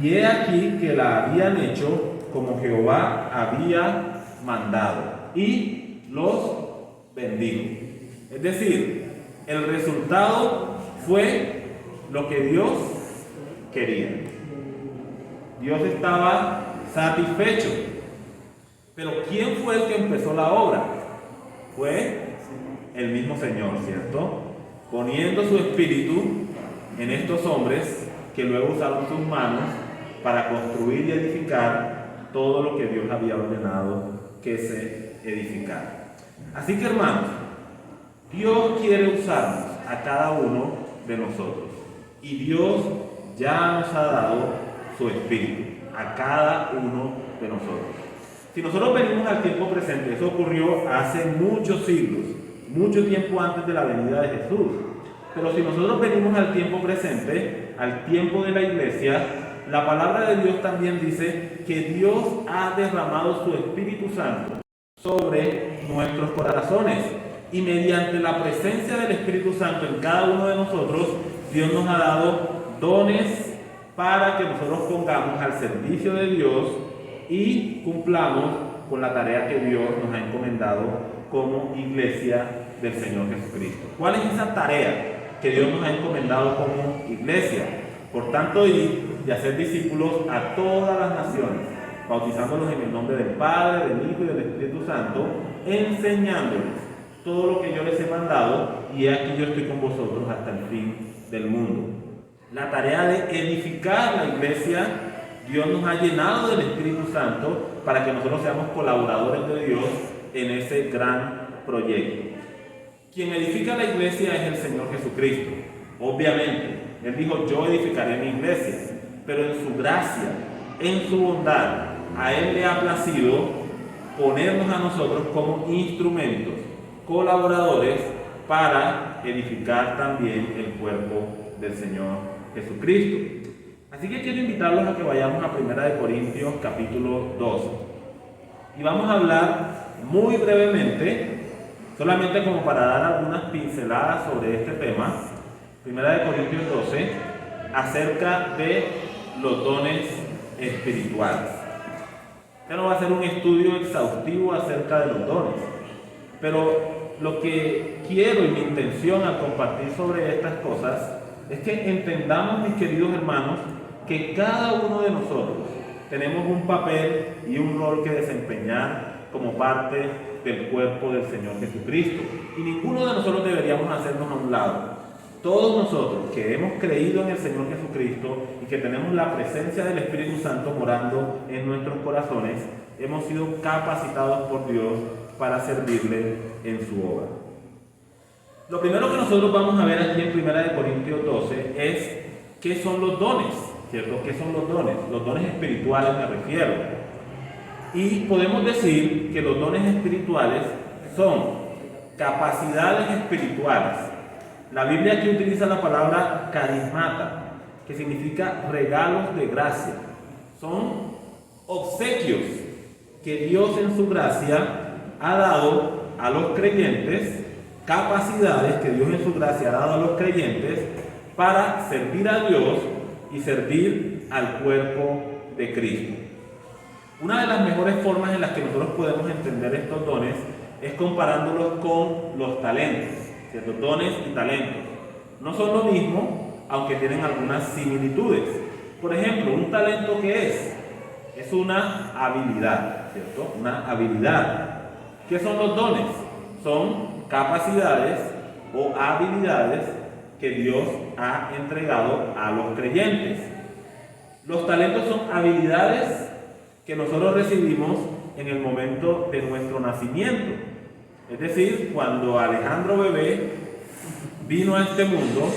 y he aquí que la habían hecho como Jehová había mandado, y los bendijo. Es decir, el resultado fue lo que Dios quería. Dios estaba satisfecho. Pero ¿quién fue el que empezó la obra? Fue el mismo Señor, ¿cierto? Poniendo su espíritu en estos hombres que luego usaron sus manos para construir y edificar todo lo que Dios había ordenado que se edificara. Así que, hermanos, Dios quiere usarnos a cada uno de nosotros y Dios ya nos ha dado su espíritu. a cada uno de nosotros. Si nosotros venimos al tiempo presente, eso ocurrió hace muchos siglos, mucho tiempo antes de la venida de Jesús. Pero si nosotros venimos al tiempo presente, al tiempo de la iglesia, la palabra de Dios también dice que Dios ha derramado su Espíritu Santo sobre nuestros corazones. Y mediante la presencia del Espíritu Santo en cada uno de nosotros, Dios nos ha dado dones para que nosotros pongamos al servicio de Dios y cumplamos con la tarea que Dios nos ha encomendado como iglesia del Señor Jesucristo. ¿Cuál es esa tarea que Dios nos ha encomendado como iglesia? Por tanto, ir y hacer discípulos a todas las naciones, bautizándolos en el nombre del Padre, del Hijo y del Espíritu Santo, enseñándoles todo lo que yo les he mandado, y aquí yo estoy con vosotros hasta el fin del mundo. La tarea de edificar la iglesia, Dios nos ha llenado del Espíritu Santo para que nosotros seamos colaboradores de Dios en ese gran proyecto. Quien edifica la iglesia es el Señor Jesucristo. Obviamente, Él dijo: yo edificaré mi iglesia, pero en su gracia, en su bondad, a Él le ha placido ponernos a nosotros como instrumentos, colaboradores, para edificar también el cuerpo del Señor Jesucristo. Así que quiero invitarlos a que vayamos a 1 Corintios capítulo 12. Y vamos a hablar muy brevemente, solamente como para dar algunas pinceladas sobre este tema, 1 Corintios 12, acerca de los dones espirituales. Ya no va a ser un estudio exhaustivo acerca de los dones, pero lo que quiero y mi intención al compartir sobre estas cosas es que entendamos, mis queridos hermanos, que cada uno de nosotros tenemos un papel y un rol que desempeñar como parte del cuerpo del Señor Jesucristo, y ninguno de nosotros deberíamos hacernos a un lado. Todos nosotros que hemos creído en el Señor Jesucristo y que tenemos la presencia del Espíritu Santo morando en nuestros corazones, hemos sido capacitados por Dios para servirle en su obra. Lo primero que nosotros vamos a ver aquí en 1 Corintios 12 es qué son los dones, ¿cierto? ¿Qué son los dones? Los dones espirituales me refiero. Y podemos decir que los dones espirituales son capacidades espirituales. La Biblia aquí utiliza la palabra carismata, que significa regalos de gracia. Son obsequios que Dios en su gracia ha dado a los creyentes, capacidades que Dios en su gracia ha dado a los creyentes para servir a Dios y servir al cuerpo de Cristo. Una de las mejores formas en las que nosotros podemos entender estos dones es comparándolos con los talentos, ¿cierto? Dones y talentos no son lo mismo, aunque tienen algunas similitudes. Por ejemplo, un talento, ¿qué es? Es una habilidad, ¿cierto? Una habilidad. ¿Qué son los dones? Son capacidades o habilidades que Dios ha entregado a los creyentes. Los talentos son habilidades que nosotros recibimos en el momento de nuestro nacimiento. Es decir, cuando Alejandro bebé vino a este mundo,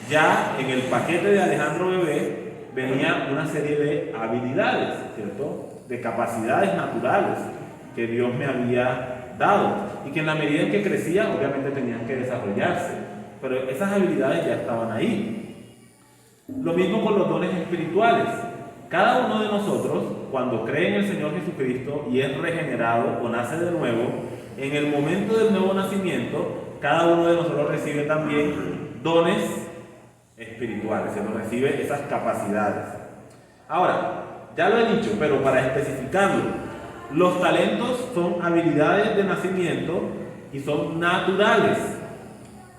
ya en el paquete de Alejandro bebé venía una serie de habilidades, ¿cierto? De capacidades naturales que Dios me había dado y que en la medida en que crecía, obviamente tenían que desarrollarse, pero esas habilidades ya estaban ahí. Lo mismo con los dones espirituales. Cada uno de nosotros, cuando cree en el Señor Jesucristo y es regenerado o nace de nuevo, en el momento del nuevo nacimiento, cada uno de nosotros recibe también dones espirituales, se nos recibe esas capacidades. Ahora, ya lo he dicho, pero para especificarlo, los talentos son habilidades de nacimiento y son naturales.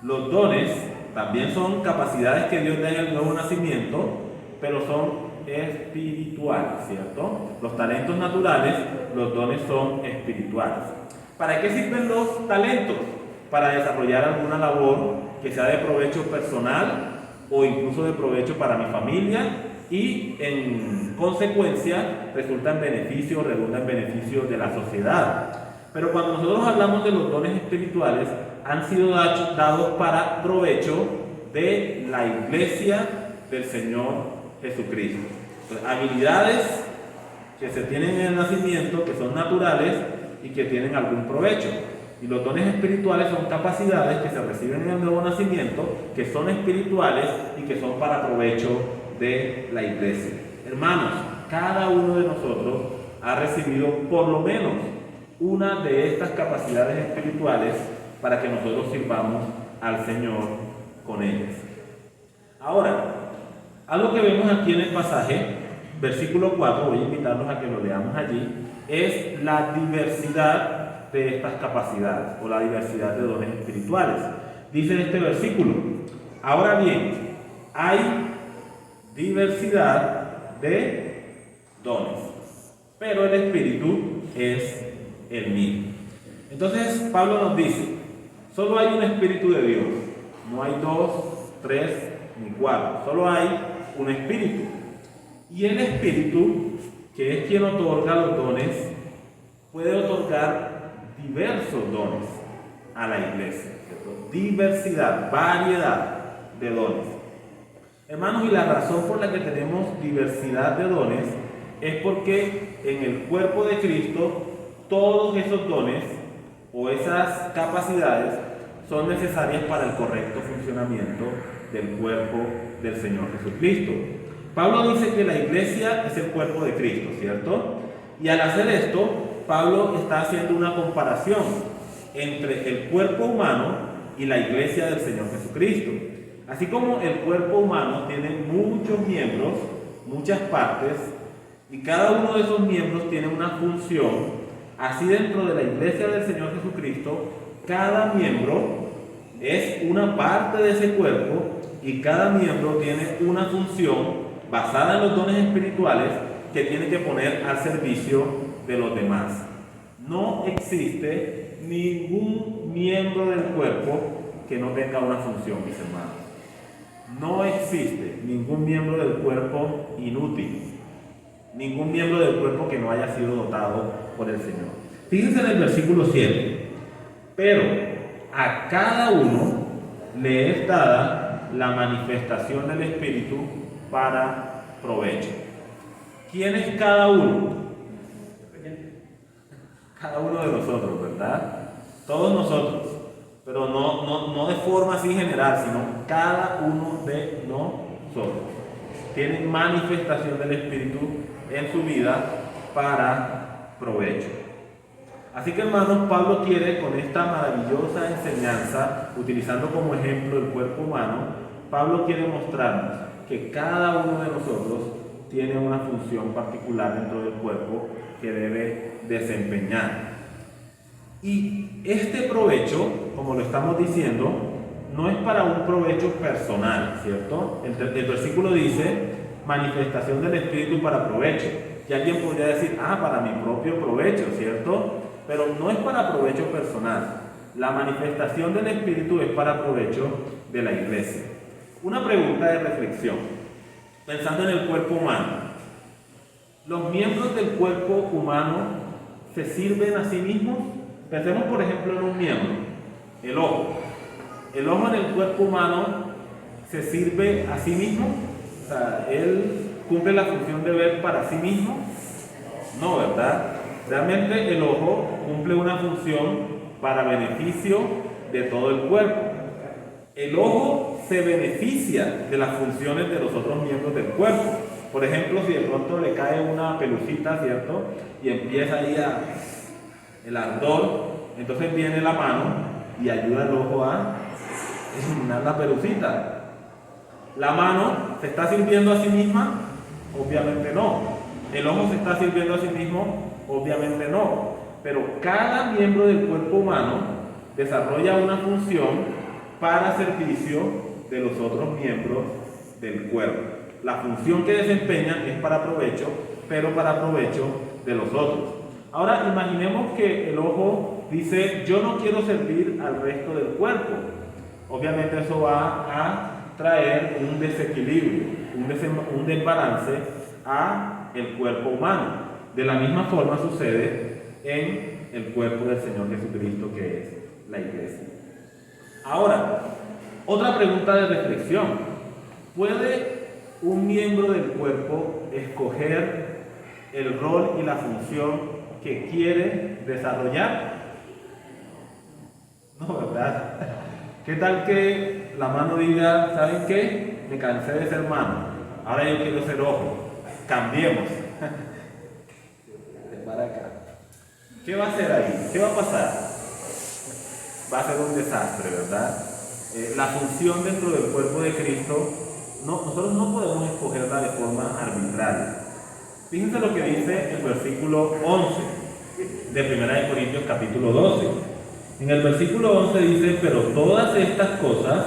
Los dones también son capacidades que Dios da en el nuevo nacimiento, pero son espirituales, ¿cierto? Los talentos naturales, los dones son espirituales. ¿Para qué sirven los talentos? Para desarrollar alguna labor que sea de provecho personal o incluso de provecho para mi familia y en consecuencia resulta en beneficio, redunda en beneficio de la sociedad. Pero cuando nosotros hablamos de los dones espirituales, han sido dados para provecho de la iglesia del Señor Jesucristo. Entonces, habilidades que se tienen en el nacimiento, que son naturales y que tienen algún provecho. Y los dones espirituales son capacidades que se reciben en el nuevo nacimiento, que son espirituales y que son para provecho de la iglesia. Hermanos, cada uno de nosotros ha recibido por lo menos una de estas capacidades espirituales para que nosotros sirvamos al Señor con ellas. Ahora, algo que vemos aquí en el pasaje, versículo 4, voy a invitarlos a que lo leamos allí, es la diversidad de estas capacidades o la diversidad de dones espirituales. Dice este versículo: ahora bien, hay diversidad de dones, pero el Espíritu es el mismo. Entonces Pablo nos dice, solo hay un Espíritu de Dios, no hay 2, 3 ni 4, solo hay un Espíritu. Y el Espíritu, que es quien otorga los dones, puede otorgar diversos dones a la iglesia, ¿cierto? Diversidad, variedad de dones. Hermanos, y la razón por la que tenemos diversidad de dones es porque en el cuerpo de Cristo todos esos dones o esas capacidades son necesarias para el correcto funcionamiento del cuerpo del Señor Jesucristo. Pablo dice que la iglesia es el cuerpo de Cristo, ¿cierto? Y al hacer esto, Pablo está haciendo una comparación entre el cuerpo humano y la iglesia del Señor Jesucristo. Así como el cuerpo humano tiene muchos miembros, muchas partes, y cada uno de esos miembros tiene una función, así dentro de la iglesia del Señor Jesucristo, cada miembro es una parte de ese cuerpo y cada miembro tiene una función basada en los dones espirituales que tiene que poner al servicio de los demás. No existe ningún miembro del cuerpo que no tenga una función, mis hermanos. No existe ningún miembro del cuerpo inútil, ningún miembro del cuerpo que no haya sido dotado por el Señor. Fíjense en el versículo 7. Pero a cada uno le es dada la manifestación del Espíritu para provecho. ¿Quién es cada uno? Cada uno de nosotros, ¿verdad? Todos nosotros, pero no de forma así general, sino cada uno de nosotros tiene manifestación del Espíritu en su vida para provecho. Así que, hermanos, Pablo quiere con esta maravillosa enseñanza, utilizando como ejemplo el cuerpo humano, Pablo quiere mostrarnos que cada uno de nosotros tiene una función particular dentro del cuerpo que debe desempeñar. Y este provecho, como lo estamos diciendo, no es para un provecho personal, ¿cierto? El versículo dice, manifestación del Espíritu para provecho. Y alguien podría decir, para mi propio provecho, ¿cierto? Pero no es para provecho personal. La manifestación del Espíritu es para provecho de la iglesia. Una pregunta de reflexión, pensando en el cuerpo humano. ¿Los miembros del cuerpo humano se sirven a sí mismos? Pensemos, por ejemplo, en un miembro, el ojo. ¿El ojo en el cuerpo humano se sirve a sí mismo? O sea, ¿él cumple la función de ver para sí mismo? No, ¿verdad? Realmente el ojo cumple una función para beneficio de todo el cuerpo. El ojo se beneficia de las funciones de los otros miembros del cuerpo. Por ejemplo, si de pronto le cae una pelucita, ¿cierto? Y empieza ahí el ardor, entonces viene la mano y ayuda al ojo a eliminar la pelucita. ¿La mano se está sirviendo a sí misma? Obviamente no. ¿El ojo se está sirviendo a sí mismo? Obviamente no. Pero cada miembro del cuerpo humano desarrolla una función para servicio de los otros miembros del cuerpo. La función que desempeñan es para provecho, pero para provecho de los otros. Ahora imaginemos que el ojo dice, yo no quiero servir al resto del cuerpo. Obviamente eso va a traer un desequilibrio, un desbalance a el cuerpo humano. De la misma forma sucede en el cuerpo del Señor Jesucristo, que es la iglesia. Ahora, otra pregunta de reflexión. ¿Puede un miembro del cuerpo escoger el rol y la función que quiere desarrollar? No, ¿verdad? ¿Qué tal que la mano diga, ¿saben qué? Me cansé de ser mano, ahora yo quiero ser ojo, cambiemos. Para acá. ¿Qué va a hacer ahí? ¿Qué va a pasar? Va a ser un desastre, ¿verdad? La función dentro del cuerpo de Cristo, nosotros no podemos escogerla de forma arbitraria. Fíjense lo que dice el versículo 11 de 1 Corintios capítulo 12. En el versículo 11 dice, pero todas estas cosas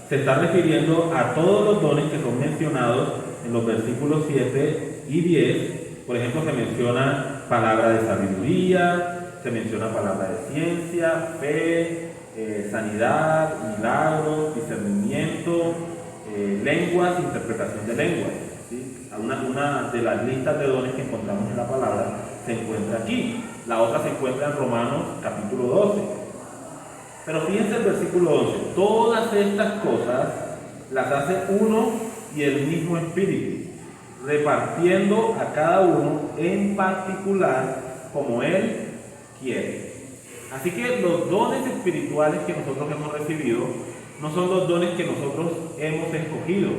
se está refiriendo a todos los dones que son mencionados en los versículos 7 y 10. Por ejemplo, se menciona palabra de sabiduría, se menciona palabra de ciencia, fe, sanidad, milagros, discernimiento, lenguas, interpretación de lenguas. ¿Sí? Una de las listas de dones que encontramos en la palabra se encuentra aquí. La otra se encuentra en Romanos capítulo 12. Pero fíjense el versículo 11. Todas estas cosas las hace uno y el mismo Espíritu, repartiendo a cada uno en particular como Él quiere. Así que los dones espirituales que nosotros hemos recibido no son los dones que nosotros hemos escogido,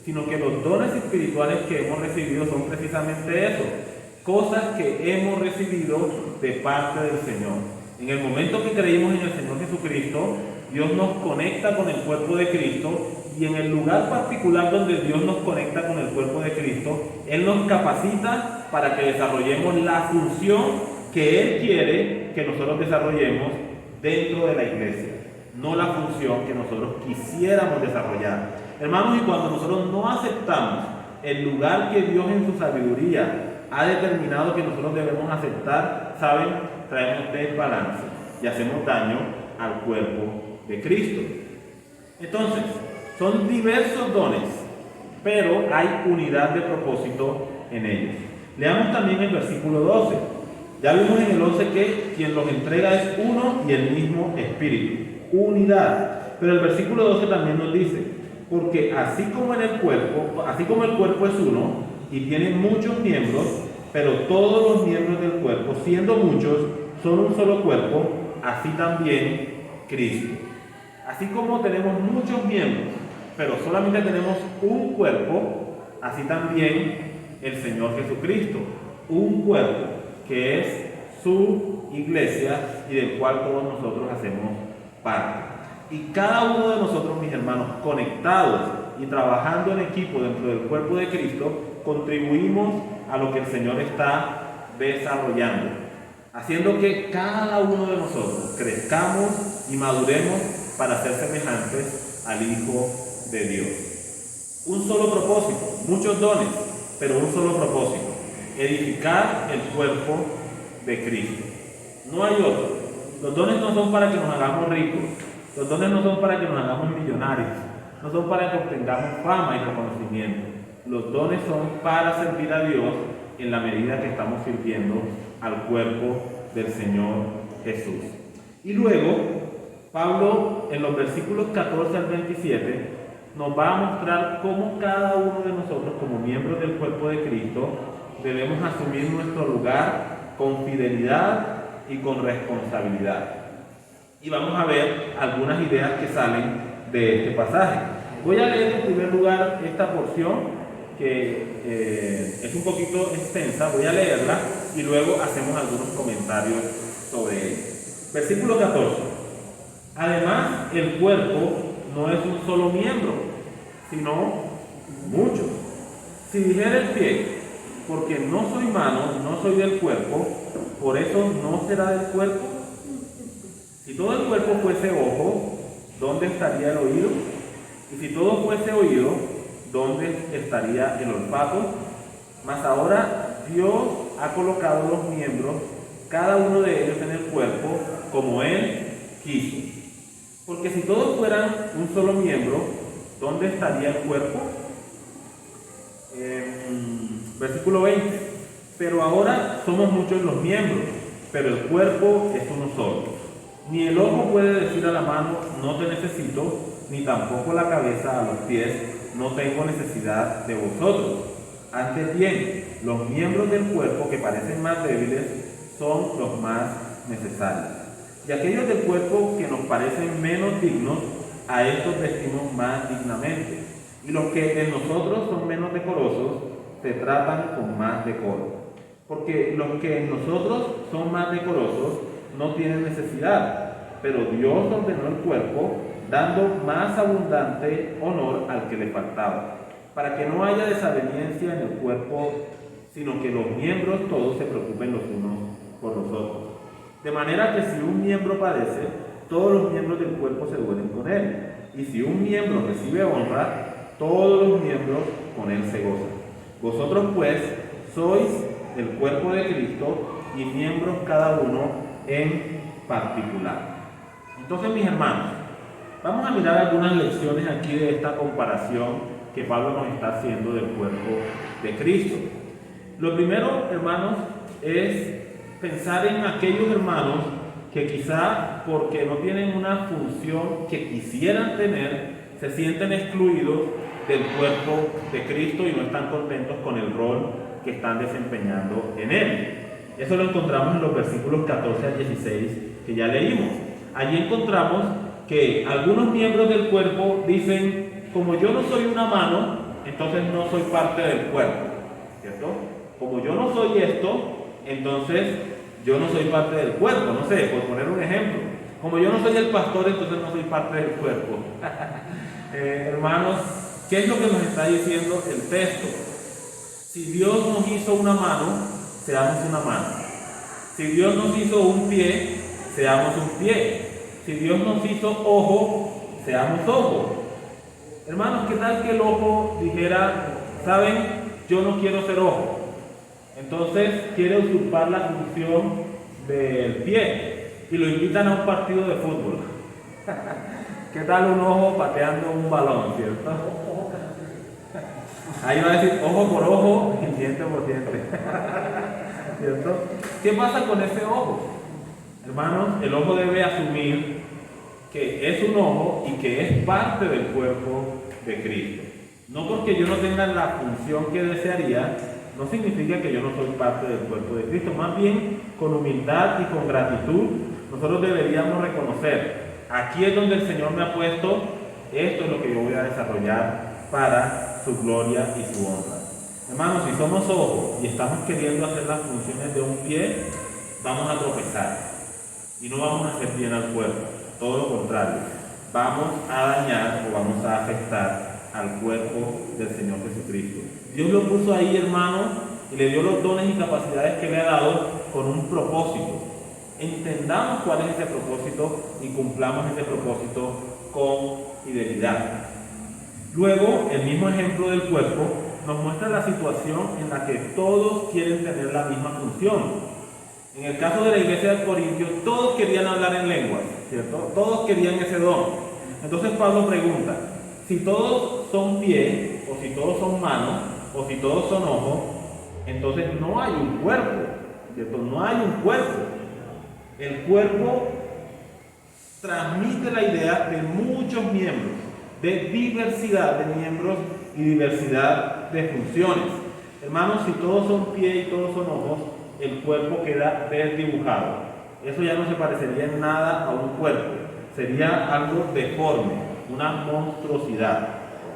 sino que los dones espirituales que hemos recibido son precisamente eso, cosas que hemos recibido de parte del Señor. En el momento que creímos en el Señor Jesucristo, Dios nos conecta con el cuerpo de Cristo, y en el lugar particular donde Dios nos conecta con el cuerpo de Cristo, Él nos capacita para que desarrollemos la función que Él quiere que nosotros desarrollemos dentro de la iglesia, no la función que nosotros quisiéramos desarrollar. Hermanos, y cuando nosotros no aceptamos el lugar que Dios en su sabiduría ha determinado que nosotros debemos aceptar, ¿saben? Traemos desbalance y hacemos daño al cuerpo de Cristo. Entonces, son diversos dones, pero hay unidad de propósito en ellos. Leamos también el versículo 12. Ya vimos en el 11 que quien los entrega es uno y el mismo Espíritu. Unidad. Pero el versículo 12 también nos dice, porque así como el cuerpo es uno y tiene muchos miembros, pero todos los miembros del cuerpo, siendo muchos, son un solo cuerpo, así también Cristo. Así como tenemos muchos miembros, pero solamente tenemos un cuerpo, así también el Señor Jesucristo, un cuerpo que es su iglesia y del cual todos nosotros hacemos parte. Y cada uno de nosotros, mis hermanos, conectados y trabajando en equipo dentro del cuerpo de Cristo, contribuimos a lo que el Señor está desarrollando, haciendo que cada uno de nosotros crezcamos y maduremos para ser semejantes al Hijo de Dios. Un solo propósito, muchos dones, pero un solo propósito: edificar el cuerpo de Cristo. No hay otro. Los dones no son para que nos hagamos ricos, los dones no son para que nos hagamos millonarios, no son para que obtengamos fama y reconocimiento. Los dones son para servir a Dios en la medida que estamos sirviendo al cuerpo del Señor Jesús. Y luego, Pablo, en los versículos 14 al 27, nos va a mostrar cómo cada uno de nosotros, como miembros del cuerpo de Cristo, debemos asumir nuestro lugar con fidelidad y con responsabilidad. Y vamos a ver algunas ideas que salen de este pasaje. Voy a leer en primer lugar esta porción, que es un poquito extensa. Voy a leerla y luego hacemos algunos comentarios sobre ella. Versículo 14. Además, el cuerpo no es un solo miembro, sino muchos. Si dijera el pie, porque no soy mano, no soy del cuerpo, por eso no será del cuerpo. Si todo el cuerpo fuese ojo, ¿dónde estaría el oído? Y si todo fuese oído, ¿dónde estaría el olfato? Mas ahora Dios ha colocado los miembros, cada uno de ellos en el cuerpo, como Él quiso. Porque si todos fueran un solo miembro, ¿dónde estaría el cuerpo? Versículo 20. Pero ahora somos muchos los miembros, pero el cuerpo es uno solo. Ni el ojo puede decir a la mano, no te necesito, ni tampoco la cabeza a los pies, no tengo necesidad de vosotros. Antes bien, los miembros del cuerpo que parecen más débiles son los más necesarios. Y aquellos del cuerpo que nos parecen menos dignos, a estos vestimos más dignamente. Y los que en nosotros son menos decorosos, se tratan con más decoro. Porque los que en nosotros son más decorosos no tienen necesidad, pero Dios ordenó el cuerpo, dando más abundante honor al que le faltaba, para que no haya desaveniencia en el cuerpo, sino que los miembros todos se preocupen los unos por los otros. De manera que si un miembro padece, todos los miembros del cuerpo se duelen con él. Y si un miembro recibe honra, todos los miembros con él se gozan. Vosotros pues sois el cuerpo de Cristo y miembros cada uno en particular. Entonces, mis hermanos, vamos a mirar algunas lecciones aquí de esta comparación que Pablo nos está haciendo del cuerpo de Cristo. Lo primero, hermanos, es pensar en aquellos hermanos que quizá porque no tienen una función que quisieran tener, se sienten excluidos del cuerpo de Cristo y no están contentos con el rol que están desempeñando en él. Eso lo encontramos en los versículos 14 al 16 que ya leímos. Allí encontramos que algunos miembros del cuerpo dicen, como yo no soy una mano, entonces no soy parte del cuerpo, ¿cierto? Como yo no soy esto, entonces yo no soy parte del cuerpo, no sé, por poner un ejemplo. Como yo no soy el pastor, entonces no soy parte del cuerpo. Hermanos, ¿qué es lo que nos está diciendo el texto? Si Dios nos hizo una mano, seamos una mano. Si Dios nos hizo un pie, seamos un pie. Si Dios nos hizo ojo, seamos ojo. Hermanos, ¿qué tal que el ojo dijera, saben, yo no quiero ser ojo? Entonces quiere usurpar la función del pie y lo invitan a un partido de fútbol. ¿Qué tal un ojo pateando un balón, cierto? Ahí va a decir ojo por ojo y diente por diente. ¿Cierto? ¿Qué pasa con ese ojo? Hermanos, el ojo debe asumir que es un ojo y que es parte del cuerpo de Cristo. No porque yo no tenga la función que desearía, no significa que yo no soy parte del cuerpo de Cristo. Más bien, con humildad y con gratitud, nosotros deberíamos reconocer, aquí es donde el Señor me ha puesto, esto es lo que yo voy a desarrollar para su gloria y su honra. Hermanos, si somos ojos y estamos queriendo hacer las funciones de un pie, vamos a tropezar y no vamos a hacer bien al cuerpo, todo lo contrario, vamos a dañar o vamos a afectar al cuerpo del Señor Jesucristo. Dios lo puso ahí, hermano, y le dio los dones y capacidades que le ha dado con un propósito. Entendamos cuál es ese propósito y cumplamos ese propósito con fidelidad. Luego, el mismo ejemplo del cuerpo nos muestra la situación en la que todos quieren tener la misma función. En el caso de la iglesia de Corintios, todos querían hablar en lenguas, ¿cierto? Todos querían ese don. Entonces Pablo pregunta, si todos son pies, o si todos son manos, o si todos son ojos, entonces no hay un cuerpo, ¿cierto? No hay un cuerpo. El cuerpo transmite la idea de muchos miembros, de diversidad de miembros y diversidad de funciones. Hermanos, si todos son pies y todos son ojos, el cuerpo queda desdibujado. Eso ya no se parecería en nada a un cuerpo, sería algo deforme, una monstruosidad.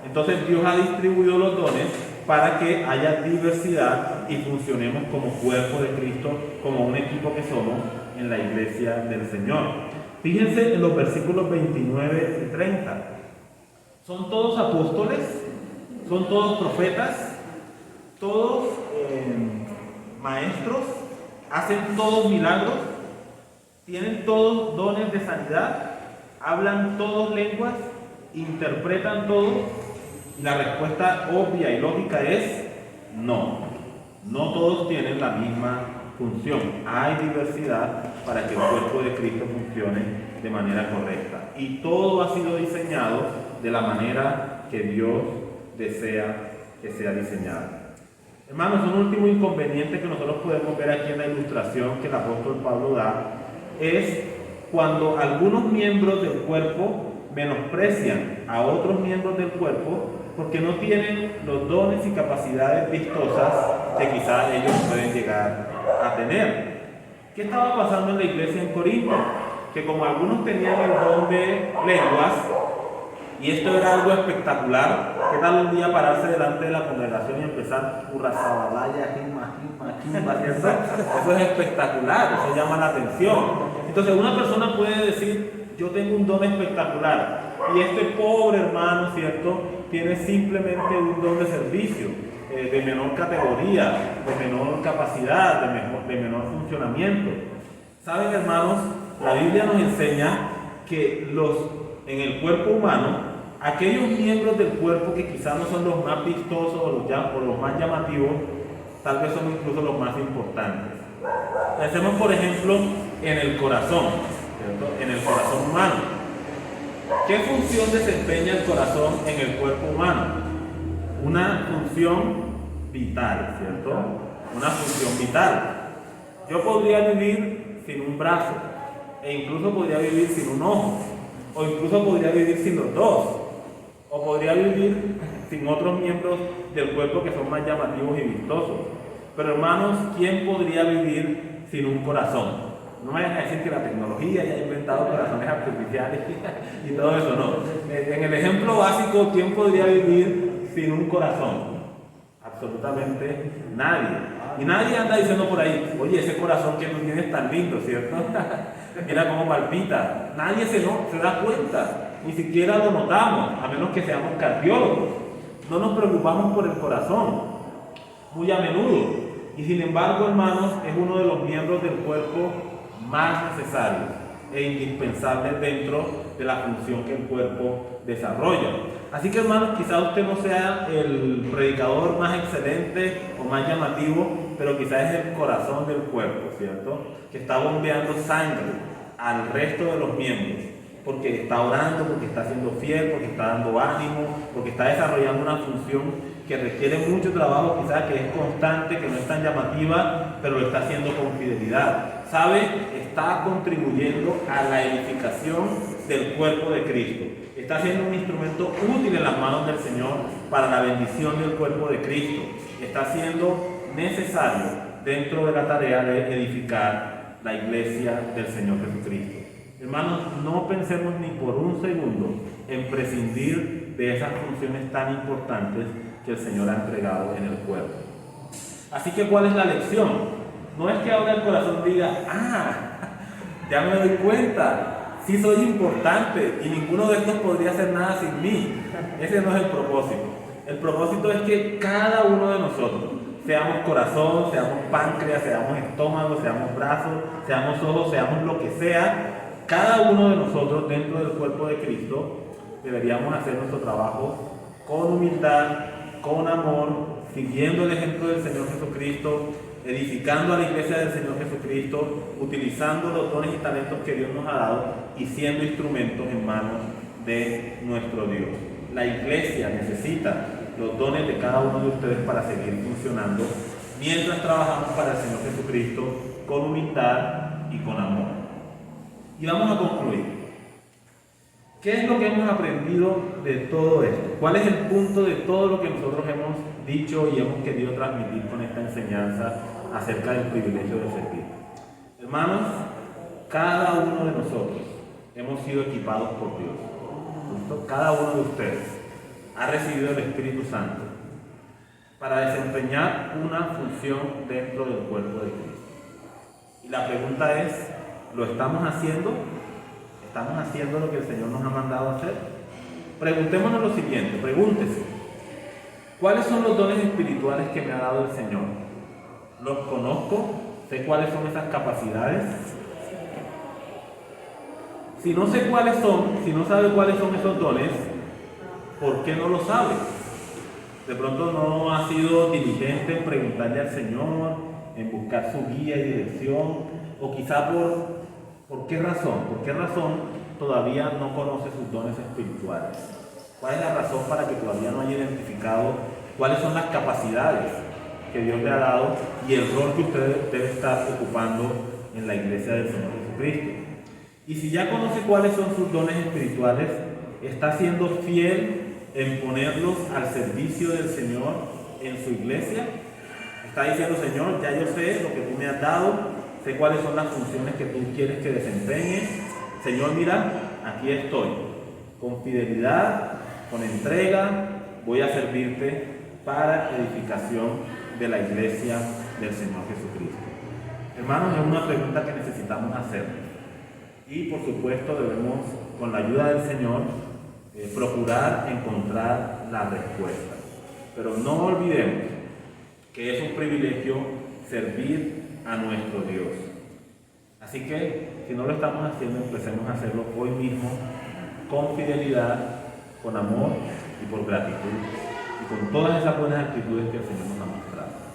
Entonces Dios ha distribuido los dones para que haya diversidad y funcionemos como cuerpo de Cristo, como un equipo que somos en la iglesia del Señor. Fíjense en los versículos 29 y 30. ¿Son todos apóstoles? ¿Son todos profetas? ¿Todos maestros? ¿Hacen todos milagros? ¿Tienen todos dones de sanidad? ¿Hablan todos lenguas? ¿Interpretan todos? Y la respuesta obvia y lógica es no. No todos tienen la misma función. Hay diversidad para que el cuerpo de Cristo funcione de manera correcta. Y todo ha sido diseñado de la manera que Dios desea que sea diseñado. Hermanos, un último inconveniente que nosotros podemos ver aquí en la ilustración que el apóstol Pablo da es cuando algunos miembros del cuerpo menosprecian a otros miembros del cuerpo porque no tienen los dones y capacidades vistosas que quizás ellos pueden llegar a tener. ¿Qué estaba pasando en la iglesia en Corinto? Que como algunos tenían el don de lenguas, y esto era algo espectacular, ¿qué tal un día pararse delante de la congregación y empezar Urrazabalaya, ¿cierto? Eso es espectacular, eso llama la atención. Entonces una persona puede decir, yo tengo un don espectacular, y este pobre hermano, ¿cierto?, tiene simplemente un don de servicio, de menor categoría, de menor capacidad, de menor funcionamiento. ¿Saben, hermanos? La Biblia nos enseña que en el cuerpo humano, aquellos miembros del cuerpo que quizás no son los más vistosos o los más llamativos, tal vez son incluso los más importantes. Pensemos, por ejemplo, en el corazón, ¿cierto? En el corazón humano. ¿Qué función desempeña el corazón en el cuerpo humano? Una función vital, ¿cierto? Una función vital. Yo podría vivir sin un brazo, e incluso podría vivir sin un ojo, o incluso podría vivir sin los dos, o podría vivir sin otros miembros del cuerpo que son más llamativos y vistosos. Pero hermanos, ¿quién podría vivir sin un corazón? No me vayan a decir que la tecnología ya ha inventado corazones artificiales y todo eso, no. En el ejemplo básico, ¿quién podría vivir sin un corazón? Absolutamente nadie. Y nadie anda diciendo por ahí, oye, ese corazón que tú tienes tan lindo, ¿cierto? Mira cómo palpita. Nadie se da cuenta, ni siquiera lo notamos, a menos que seamos cardiólogos. No nos preocupamos por el corazón, muy a menudo. Y sin embargo, hermanos, es uno de los miembros del cuerpo más necesarios e indispensables dentro de la función que el cuerpo desarrolla. Así que, hermanos, quizás usted no sea el predicador más excelente o más llamativo, pero quizás es el corazón del cuerpo, ¿cierto? Que está bombeando sangre al resto de los miembros, porque está orando, porque está siendo fiel, porque está dando ánimo, porque está desarrollando una función que requiere mucho trabajo, quizás que es constante, que no es tan llamativa, pero lo está haciendo con fidelidad. ¿Sabe? Está contribuyendo a la edificación del cuerpo de Cristo. Está siendo un instrumento útil en las manos del Señor para la bendición del cuerpo de Cristo. Está siendo necesario dentro de la tarea de edificar la iglesia del Señor Jesucristo. Hermanos, no pensemos ni por un segundo en prescindir de esas funciones tan importantes que el Señor ha entregado en el cuerpo. Así que, ¿cuál es la lección? No es que ahora el corazón diga, ya me doy cuenta, sí soy importante y ninguno de estos podría hacer nada sin mí. Ese no es el propósito. El propósito es que cada uno de nosotros, seamos corazón, seamos páncreas, seamos estómago, seamos brazos, seamos ojos, seamos lo que sea, cada uno de nosotros dentro del cuerpo de Cristo deberíamos hacer nuestro trabajo con humildad, con amor, siguiendo el ejemplo del Señor Jesucristo, edificando a la iglesia del Señor Jesucristo, utilizando los dones y talentos que Dios nos ha dado y siendo instrumentos en manos de nuestro Dios. La iglesia necesita los dones de cada uno de ustedes para seguir funcionando mientras trabajamos para el Señor Jesucristo con humildad y con amor. Y vamos a concluir. ¿Qué es lo que hemos aprendido de todo esto? ¿Cuál es el punto de todo lo que nosotros hemos dicho y hemos querido transmitir con esta enseñanza acerca del privilegio de servir? Hermanos, cada uno de nosotros hemos sido equipados por Dios. ¿Justo? Cada uno de ustedes ha recibido el Espíritu Santo para desempeñar una función dentro del cuerpo de Cristo. Y la pregunta es, ¿lo estamos haciendo? ¿Estamos haciendo lo que el Señor nos ha mandado a hacer? Preguntémonos lo siguiente, pregúntese, ¿cuáles son los dones espirituales que me ha dado el Señor? ¿Los conozco? ¿Sé cuáles son esas capacidades? Si no sé cuáles son, si no sabe cuáles son esos dones, ¿por qué no lo sabe? De pronto no ha sido diligente en preguntarle al Señor, en buscar su guía y dirección, o quizá ¿por qué razón? ¿Por qué razón todavía no conoce sus dones espirituales? ¿Cuál es la razón para que todavía no haya identificado cuáles son las capacidades que Dios le ha dado y el rol que usted debe estar ocupando en la iglesia del Señor Jesucristo? Y si ya conoce cuáles son sus dones espirituales, ¿está siendo fiel en ponerlos al servicio del Señor en su iglesia? Está diciendo, Señor, ya yo sé lo que tú me has dado, sé cuáles son las funciones que tú quieres que desempeñe. Señor, mira, aquí estoy, con fidelidad, con entrega, voy a servirte para edificación de la iglesia del Señor Jesucristo. Hermanos, es una pregunta que necesitamos hacer. Y por supuesto debemos, con la ayuda del Señor, procurar encontrar la respuesta. Pero no olvidemos que es un privilegio servir a nuestro Dios. Así que, si no lo estamos haciendo, empecemos a hacerlo hoy mismo, con fidelidad, con amor y por gratitud, y con todas esas buenas actitudes que el Señor nos ha mostrado.